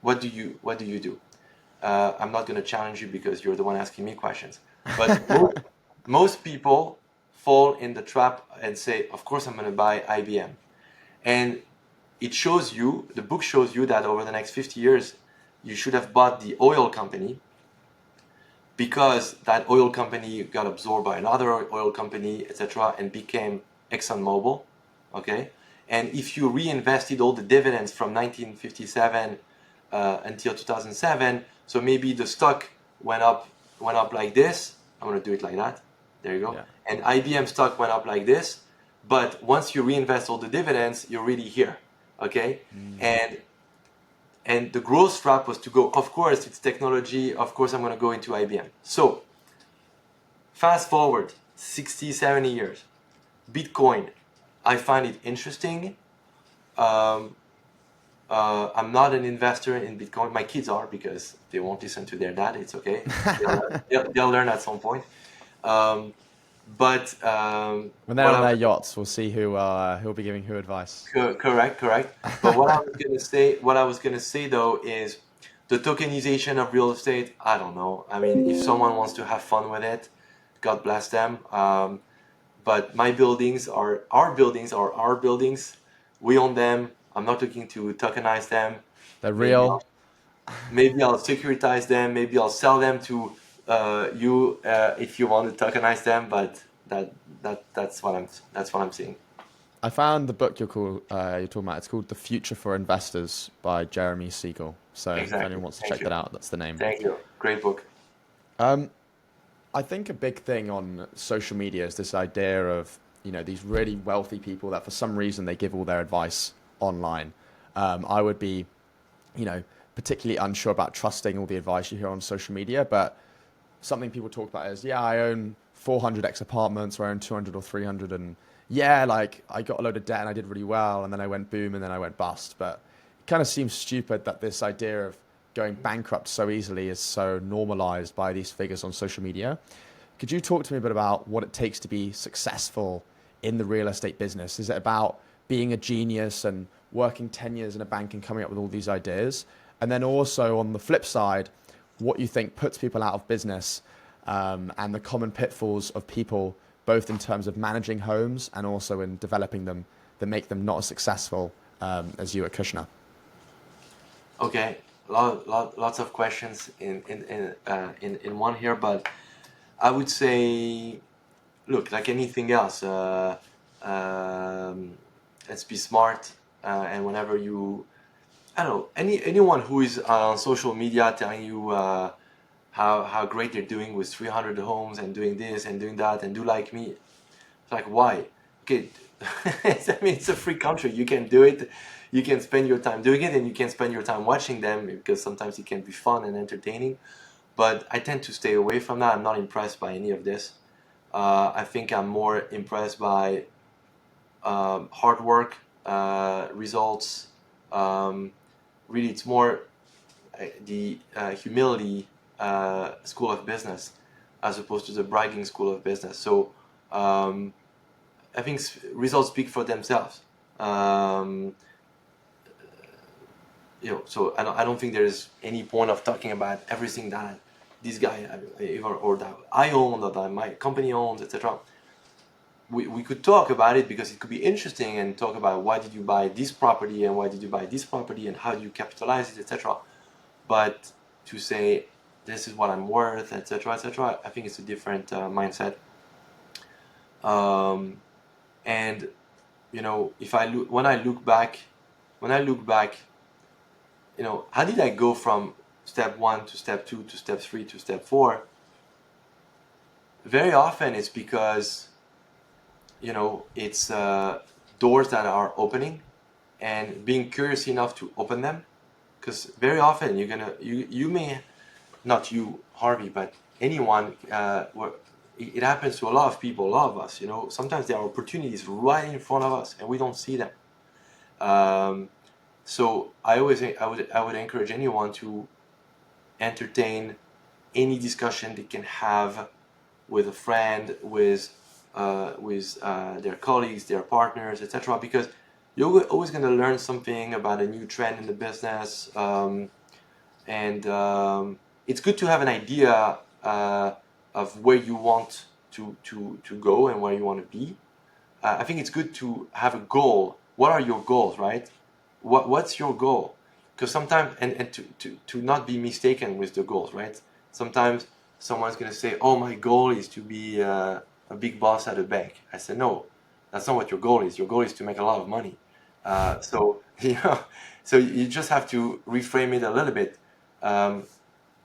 what do you do? I'm not going to challenge you because you're the one asking me questions. But most people fall in the trap and say, of course I'm going to buy IBM. And it shows you, the book shows you that over the next 50 years, you should have bought the oil company, because that oil company got absorbed by another oil company, etc., and became ExxonMobil, okay? And if you reinvested all the dividends from 1957 until 2007, so maybe the stock went up like this. I'm going to do it like that. There you go. Yeah. And IBM stock went up like this. But once you reinvest all the dividends, you're really here, okay? And the growth trap was to go, of course, it's technology. Of course, I'm going to go into IBM. So fast forward 60, 70 years. Bitcoin, I find it interesting. I'm not an investor in Bitcoin. My kids are, because they won't listen to their dad. It's okay. They'll learn at some point. But When they're on their yachts, we'll see who'll be giving who advice. Correct. But what I was gonna say though is the tokenization of real estate. I don't know. I mean, if someone wants to have fun with it, God bless them. But my buildings are our buildings. We own them. I'm not looking to tokenize them. They're real. Maybe I'll securitize them. Maybe I'll sell them to you if you want to tokenize them. But that's what I'm seeing. I found the book you're talking about. It's called The Future for Investors by Jeremy Siegel. So if anyone wants to check that out, that's the name. Thank you. Great book. I think a big thing on social media is this idea of, these really wealthy people that for some reason they give all their advice online. I would be, particularly unsure about trusting all the advice you hear on social media, but something people talk about is, I own 400x apartments, or I own 200 or 300, and I got a load of debt and I did really well, and then I went boom and then I went bust. But it kind of seems stupid that this idea of going bankrupt so easily is so normalized by these figures on social media. Could you talk to me a bit about what it takes to be successful in the real estate business? Is it about being a genius and working 10 years in a bank and coming up with all these ideas? And then also on the flip side, what you think puts people out of business, and the common pitfalls of people, both in terms of managing homes and also in developing them, that make them not as successful as you at Kushner? Okay, lots of questions in one here, but I would say, look, like anything else, let's be smart, and whenever you, I don't know, anyone who is on social media telling you how great they're doing with 300 homes and doing this and doing that and do like me, it's like, why? Okay, I mean, it's a free country. You can do it. You can spend your time doing it, and you can spend your time watching them, because sometimes it can be fun and entertaining. But I tend to stay away from that. I'm not impressed by any of this. I think I'm more impressed by hard work, results. Really, it's more the humility school of business as opposed to the bragging school of business. So I think results speak for themselves. So I don't think there's any point of talking about everything that this guy or that I own, or that my company owns, etc. We could talk about it because it could be interesting, and talk about why did you buy this property and why did you buy this property and how do you capitalize it, etc. But to say this is what I'm worth, etc., I think it's a different mindset. And when I look back, how did I go from step 1 to step 2 to step 3 to step 4? Very often it's because it's doors that are opening, and being curious enough to open them. Because very often you may, not you, Harvey, but anyone, it happens to a lot of people, a lot of us. Sometimes there are opportunities right in front of us and we don't see them. So I would encourage anyone to entertain any discussion they can have with a friend, with their colleagues, their partners, etc. Because you're always going to learn something about a new trend in the business, and it's good to have an idea of where you want to go and where you want to be. I think it's good to have a goal. What are your goals, right? What's your goal? Because sometimes, and to not be mistaken with the goals, right? Sometimes someone's going to say, oh, my goal is to be a big boss at a bank. I said, no, that's not what your goal is. Your goal is to make a lot of money. So, so you just have to reframe it a little bit. Um,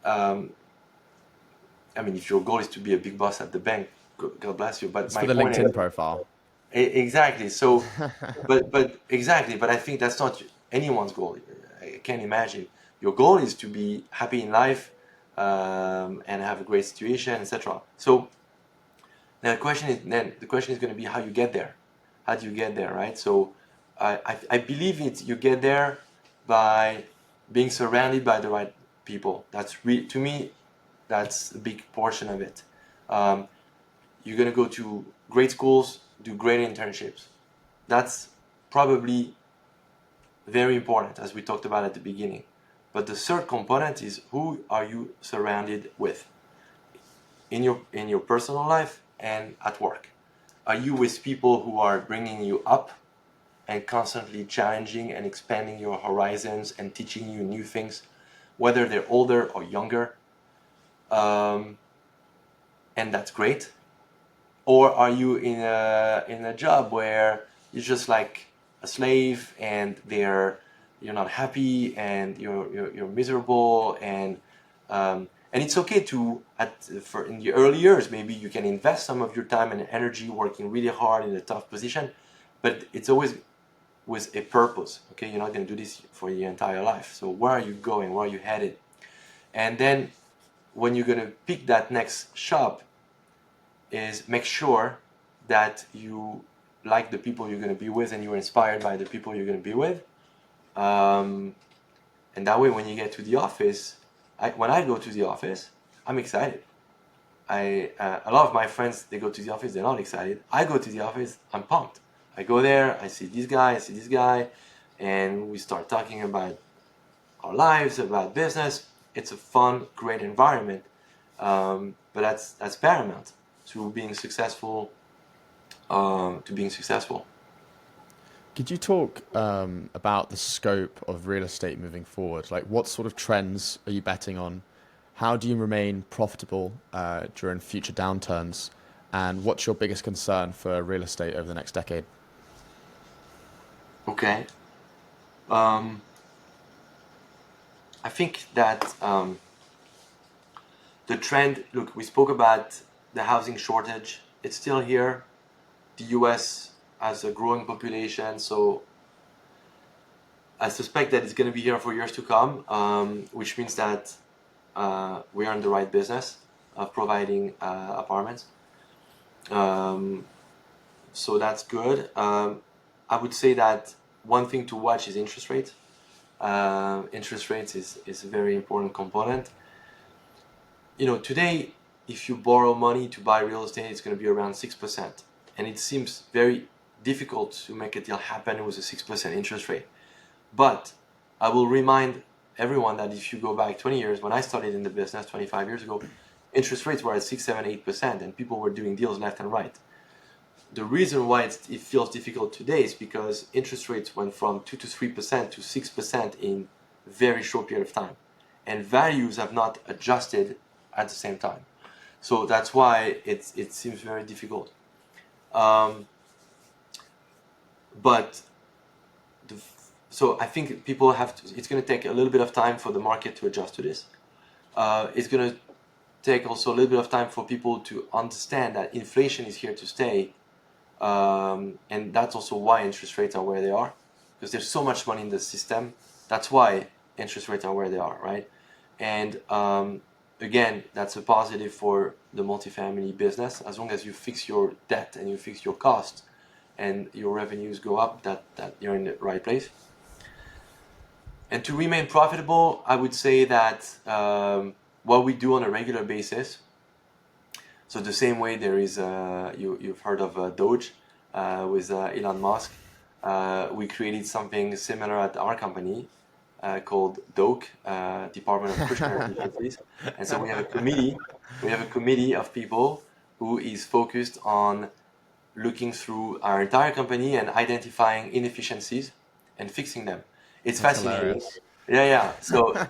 I mean, if your goal is to be a big boss at the bank, God bless you. But It's my for the point is, LinkedIn profile. exactly. So, but exactly. But I think that's not anyone's goal. I can't imagine. Your goal is to be happy in life, and have a great situation, etc. So then the question is going to be how you get there. How do you get there, right? So I believe you get there by being surrounded by the right people. To me, that's a big portion of it. Um, you're going to go to great schools, do great internships. That's probably very important, as we talked about at the beginning. But the third component is, who are you surrounded with in your personal life and at work? Are you with people who are bringing you up and constantly challenging and expanding your horizons and teaching you new things, whether they're older or younger? And that's great. Or are you in a job where you're just like a slave and you're not happy and you're miserable, and it's okay to for in the early years maybe you can invest some of your time and energy working really hard in a tough position, but it's always with a purpose. Okay, you're not going to do this for your entire life. So where are you going? Where are you headed? And then when you're going to pick that next shop, is make sure that you like the people you're going to be with and you're inspired by the people you're going to be with. And that way, when you get to the office, when I go to the office, I'm excited. A lot of my friends, they go to the office, they're not excited. I go to the office, I'm pumped. I go there, I see this guy, and we start talking about our lives, about business. It's a fun, great environment. But that's paramount to being successful. To being successful. Could you talk about the scope of real estate moving forward? Like, what sort of trends are you betting on? How do you remain profitable during future downturns? And what's your biggest concern for real estate over the next decade? Okay. Um, I think that the trend. Look, we spoke about the housing shortage. It's still here. The U.S. has a growing population, so I suspect that it's going to be here for years to come, which means that we are in the right business of providing apartments. Um, so that's good. I would say that one thing to watch is interest rates. Interest rates is a very important component. Today, if you borrow money to buy real estate, it's going to be around 6%. And it seems very difficult to make a deal happen with a 6% interest rate. But I will remind everyone that if you go back 20 years, when I started in the business 25 years ago, interest rates were at 6, 7, 8%, and people were doing deals left and right. The reason why it feels difficult today is because interest rates went from 2 to 3% to 6% in a very short period of time. And values have not adjusted at the same time. So that's why it seems very difficult. But so I think people have to, it's going to take a little bit of time for the market to adjust to this. It's going to take also a little bit of time for people to understand that inflation is here to stay. And that's also why interest rates are where they are, because there's so much money in the system. That's why interest rates are where they are, right? And again, that's a positive for the multifamily business. As long as you fix your debt and you fix your costs and your revenues go up, that you're in the right place. And to remain profitable, I would say that what we do on a regular basis. So the same way there is, you've heard of Doge with Elon Musk. We created something similar at our company called DOKE, Department of Kushner Efficiencies. And so we have a committee. We have a committee of people who is focused on looking through our entire company and identifying inefficiencies and fixing them. It's That's fascinating. hilarious. Yeah, yeah. So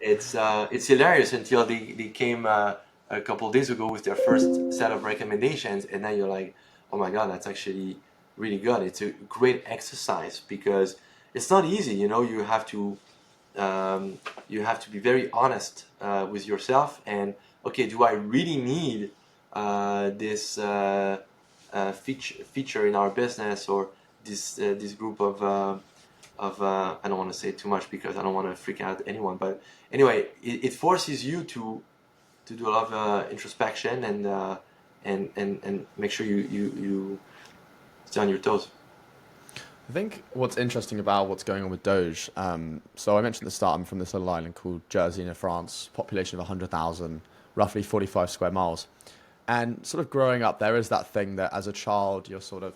it's hilarious until they came a couple days ago with their first set of recommendations, and then you're like, oh my god, that's actually really good. It's a great exercise because it's not easy. You have to be very honest with yourself and okay, do I really need this feature in our business or this group of I don't want to say too much because I don't want to freak out anyone, but anyway, it forces you to do a lot of introspection and make sure you stay on your toes. I think what's interesting about what's going on with Doge, so I mentioned at the start, I'm from this little island called Jersey in France, population of 100,000, roughly 45 square miles. And sort of growing up, there is that thing that as a child, you're sort of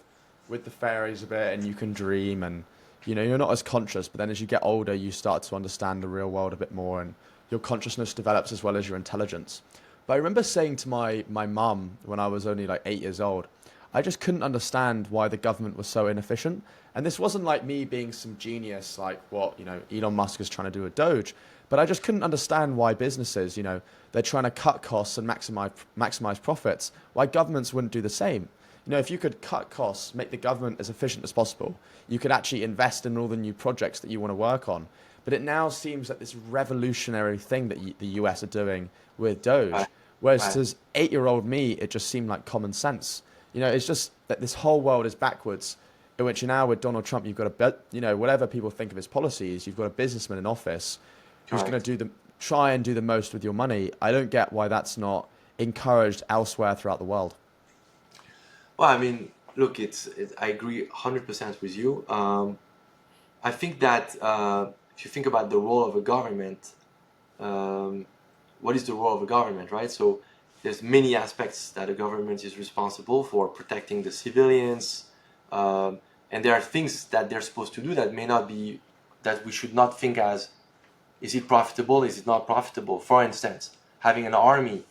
with the fairies a bit and you can dream and, you're not as conscious. But then as you get older, you start to understand the real world a bit more and your consciousness develops as well as your intelligence. But I remember saying to my mum when I was only like 8 years old, I just couldn't understand why the government was so inefficient. And this wasn't like me being some genius like what, Elon Musk is trying to do with Doge. But I just couldn't understand why businesses, they're trying to cut costs and maximize profits, why governments wouldn't do the same. If you could cut costs, make the government as efficient as possible, you could actually invest in all the new projects that you want to work on. But it now seems like this revolutionary thing that the US are doing with Right, Doge. Whereas right. to 8-year-old me, it just seemed like common sense. It's just that this whole world is backwards, in which now with Donald Trump, you've got whatever people think of his policies, you've got a businessman in office who's going Correct. to try and do the most with your money. I don't get why that's not encouraged elsewhere throughout the world. Well, I mean, look, I agree 100% with you. I think that if you think about the role of a government, um, what is the role of a government, right? So there's many aspects that a government is responsible for protecting the civilians, and there are things that they're supposed to do that may not be that we should not think as is it profitable, is it not profitable? For instance, having an army,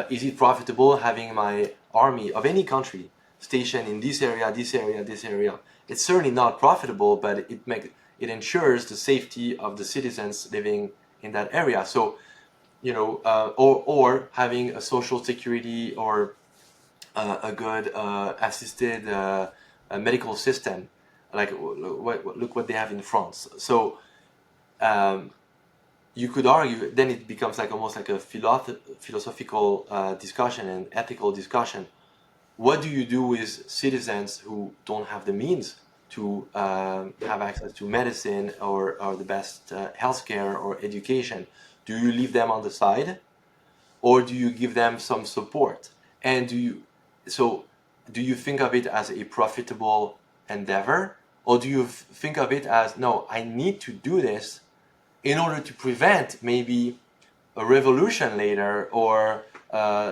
is it profitable having my army of any country stationed in this area, this area, this area? It's certainly not profitable, but it ensures the safety of the citizens living in that area. So, or having a social security or a good assisted medical system, like look what they have in France. So um, you could argue then it becomes like almost like a philosophical discussion and ethical discussion. What do you do with citizens who don't have the means to have access to medicine or the best healthcare or education? Do you leave them on the side, or do you give them some support? And do you think of it as a profitable endeavor, or do you think of it as no, I need to do this in order to prevent maybe a revolution later or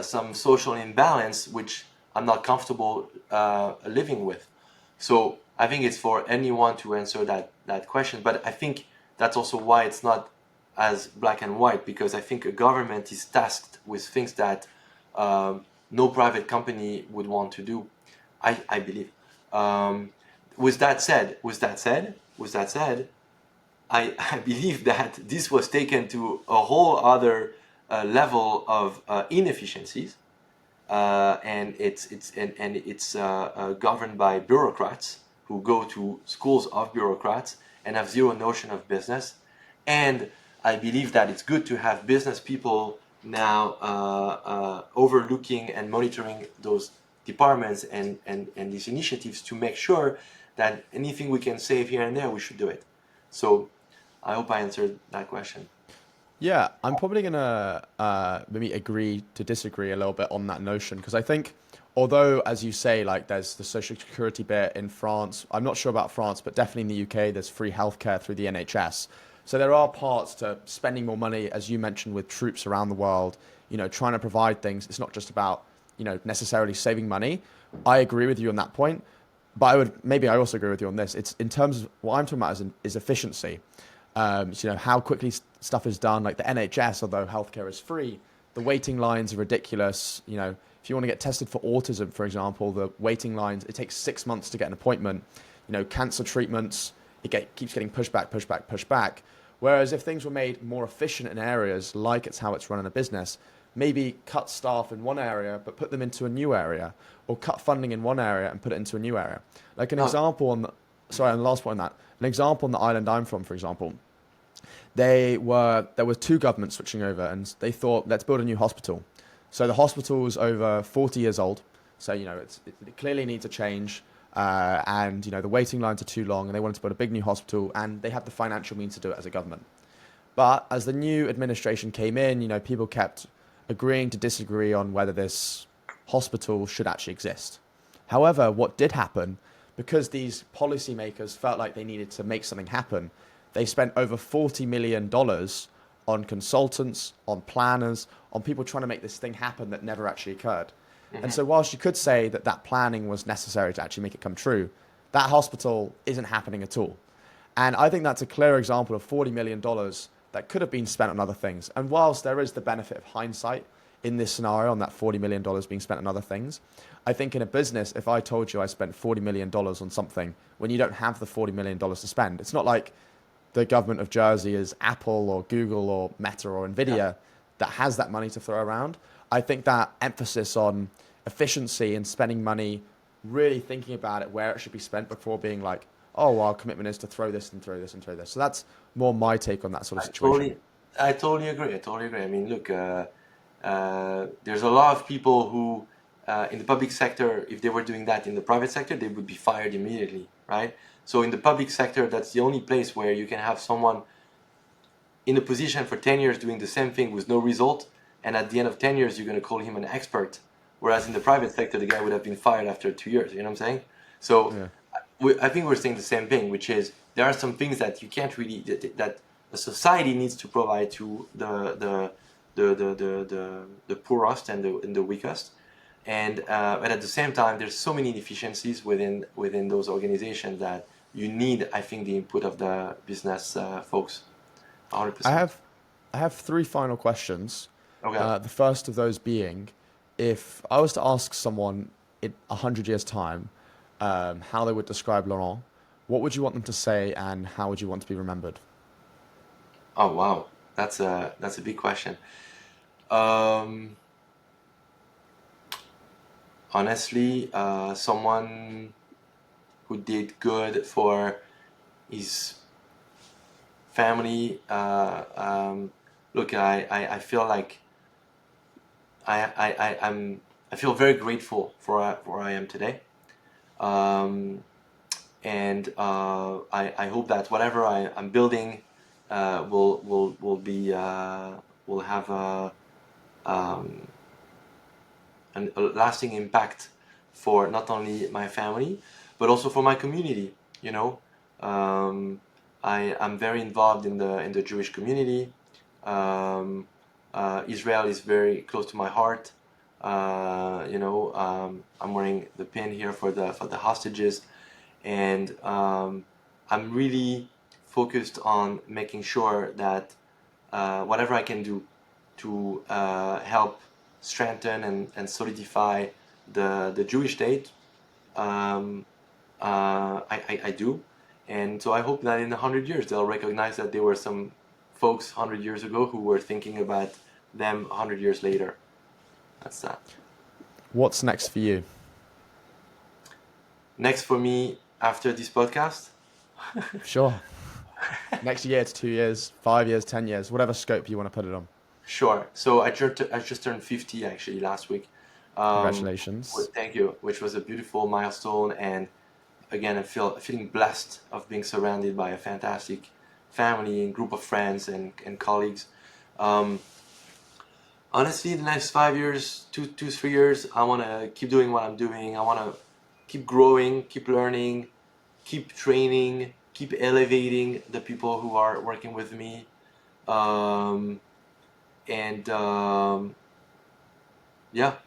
some social imbalance which I'm not comfortable living with. So I think it's for anyone to answer that question. But I think that's also why it's not as black and white, because I think a government is tasked with things that no private company would want to do. I believe. Um, with that said, I believe that this was taken to a whole other level of inefficiencies, and it's governed by bureaucrats who go to schools of bureaucrats and have zero notion of business. And I believe that it's good to have business people now overlooking and monitoring those departments and these initiatives to make sure that anything we can save here and there, we should do it. So I hope I answered that question. Yeah, I'm probably gonna maybe agree to disagree a little bit on that notion because I think, although as you say, like there's the social security bit in France, I'm not sure about France, but definitely in the UK, there's free healthcare through the NHS. So there are parts to spending more money, as you mentioned, with troops around the world. Trying to provide things. It's not just about necessarily saving money. I agree with you on that point, but I also agree with you on this. It's in terms of what I'm talking about is efficiency. So, how quickly stuff is done. Like the NHS, although healthcare is free, the waiting lines are ridiculous. If you want to get tested for autism, for example, the waiting lines, it takes 6 months to get an appointment. Cancer treatments, keeps getting pushed back. Whereas if things were made more efficient in areas like it's how it's run in a business, maybe cut staff in one area but put them into a new area, or cut funding in one area and put it into a new area. Like an example on the last point on that, an example on the island I'm from, for example, there were two governments switching over, and they thought, let's build a new hospital. So the hospital is over 40 years old, so it clearly needs a change. And the waiting lines are too long, and they wanted to build a big new hospital, and they had the financial means to do it as a government. But as the new administration came in, people kept agreeing to disagree on whether this hospital should actually exist. However, what did happen, because these policymakers felt like they needed to make something happen, they spent over $40 million on consultants, on planners, on people trying to make this thing happen that never actually occurred. And so whilst you could say that planning was necessary to actually make it come true, that hospital isn't happening at all. And I think that's a clear example of $40 million that could have been spent on other things. And whilst there is the benefit of hindsight in this scenario on that $40 million being spent on other things, I think in a business, if I told you I spent $40 million on something when you don't have the $40 million to spend, it's not like the government of Jersey is Apple or Google or Meta or Nvidia that has that money to throw around. I think that emphasis on efficiency and spending money, really thinking about it, where it should be spent before being like, oh, well, our commitment is to throw this and throw this and throw this. So that's more my take on that sort of situation. I totally agree. I mean, look, there's a lot of people who, in the public sector, if they were doing that in the private sector, they would be fired immediately, right? So in the public sector, that's the only place where you can have someone in a position for 10 years doing the same thing with no result, and at the end of 10 years, you're going to call him an expert. Whereas in the private sector, the guy would have been fired after 2 years. You know what I'm saying? So I think we're saying the same thing, which is there are some things that you can't really, that the society needs to provide to the poorest and the weakest. But at the same time, there's so many inefficiencies within those organizations that you need, I think, the input of the business folks. 100%. I have three final questions. Okay. The first of those being, if I was to ask someone in 100 years' time how they would describe Laurent, what would you want them to say, and how would you want to be remembered? Oh wow, that's a big question. Honestly, someone who did good for his family. Look, I feel like I feel very grateful for where I am today. And I hope that whatever I'm building will be will have a lasting impact for not only my family but also for my community. I'm very involved in the Jewish community. Israel is very close to my heart. I'm wearing the pin here for the hostages, and I'm really focused on making sure that whatever I can do to help strengthen and solidify the Jewish state, I do. And so I hope that in 100 years they'll recognize that there were some folks 100 years ago who were thinking about them 100 years later. That's that. What's next for you? Next for me after this podcast? Sure. Next year to 2 years, 5 years, 10 years, whatever scope you want to put it on. Sure. So I just turned 50 actually last week. Congratulations. Thank you, which was a beautiful milestone. And again, feeling blessed of being surrounded by a fantastic family and group of friends and colleagues. Honestly, the next 5 years, 3 years, I want to keep doing what I'm doing. I want to keep growing, keep learning, keep training, keep elevating the people who are working with me.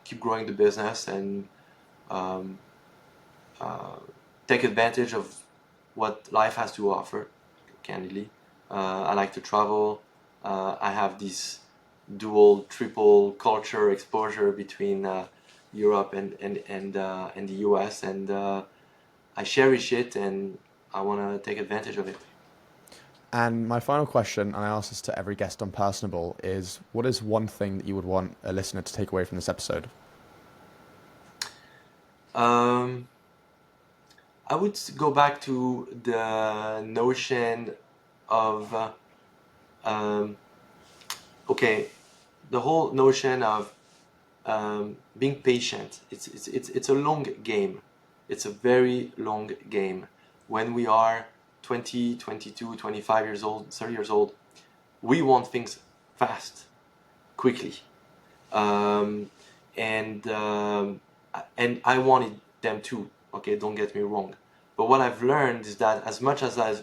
Keep growing the business and take advantage of what life has to offer, candidly. I like to travel. I have this dual, triple culture exposure between Europe and the US, and I cherish it, and I want to take advantage of it. And my final question, and I ask this to every guest on Personable, is what is one thing that you would want a listener to take away from this episode? Um, I would go back to the notion of um, okay, the whole notion of being patient. It's a long game. It's a very long game. When we are 20, 22, 25 years old, 30 years old, we want things fast, quickly. Um, and um, and I wanted them too. Okay, don't get me wrong. But what I've learned is that as much as I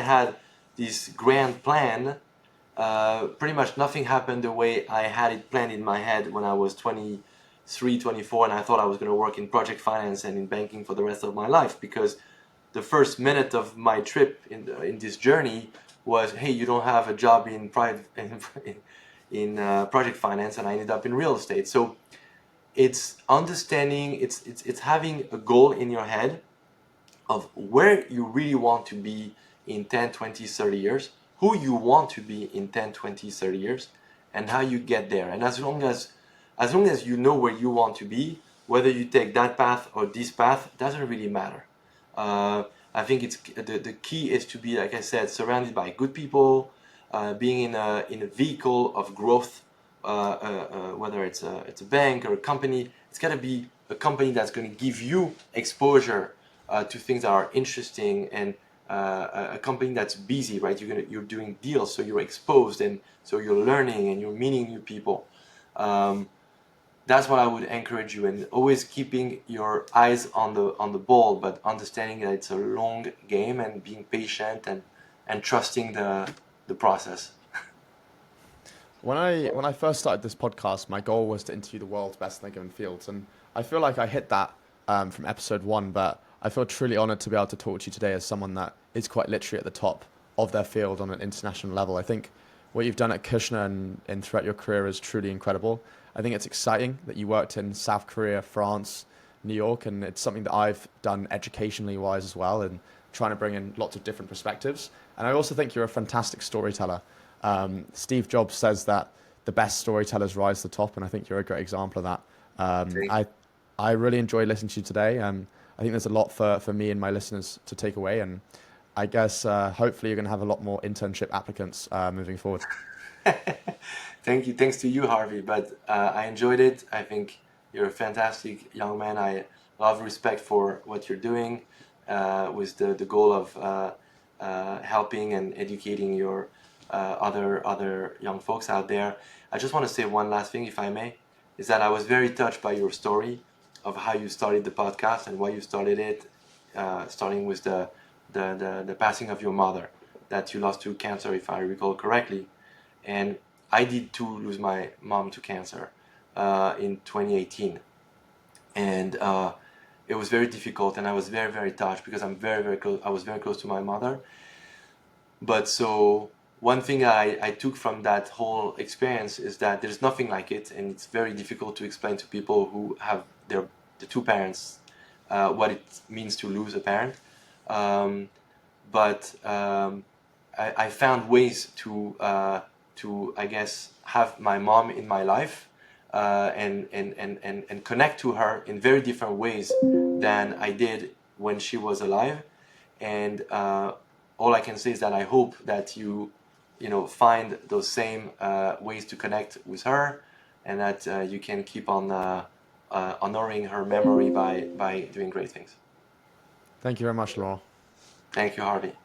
had this grand plan, pretty much nothing happened the way I had it planned in my head when I was 23, 24, and I thought I was going to work in project finance and in banking for the rest of my life, because the first minute of my trip in this journey was, hey, you don't have a job in project finance, and I ended up in real estate. So it's understanding, it's having a goal in your head of where you really want to be in 10, 20, 30 years, who you want to be in 10, 20, 30 years, and how you get there. And as long as you know where you want to be, whether you take that path or this path, doesn't really matter. I think it's the key is to be, like I said, surrounded by good people, being in a vehicle of growth, whether it's a bank or a company. It's got to be a company that's going to give you exposure to things that are interesting, and a company that's busy, right? You're doing deals, so you're exposed, and so you're learning and you're meeting new people. That's what I would encourage you, and always keeping your eyes on the ball, but understanding that it's a long game, and being patient, and trusting the process. When I first started this podcast, my goal was to interview the world's best in their given fields, and I feel like I hit that from episode one. But I feel truly honoured to be able to talk to you today as someone that is quite literally at the top of their field on an international level. I think what you've done at Kushner and throughout your career is truly incredible. I think it's exciting that you worked in South Korea, France, New York, and it's something that I've done educationally wise as well, and trying to bring in lots of different perspectives. And I also think you're a fantastic storyteller. Steve Jobs says that the best storytellers rise to the top, and I think you're a great example of that. Um, Thank I I really enjoyed listening to you today. I think there's a lot for me and my listeners to take away, and I guess hopefully you're going to have a lot more internship applicants moving forward. Thank you. Thanks to you, Harvey. But I enjoyed it. I think you're a fantastic young man. I love respect for what you're doing with the goal of helping and educating your other young folks out there. I just want to say one last thing, if I may, is that I was very touched by your story of how you started the podcast and why you started it, starting with the passing of your mother that you lost to cancer, if I recall correctly. And I did too lose my mom to cancer in 2018, and it was very difficult, and I was very, very touched because I'm very, very close. I was very close to my mother. But so one thing I took from that whole experience is that there's nothing like it, and it's very difficult to explain to people who have the two parents what it means to lose a parent. Um, but I found ways to I guess have my mom in my life and connect to her in very different ways than I did when she was alive. And all I can say is that I hope that you know find those same ways to connect with her, and that you can keep on honoring her memory by doing great things. Thank you very much, Laurent. Thank you, Harvey. Bye.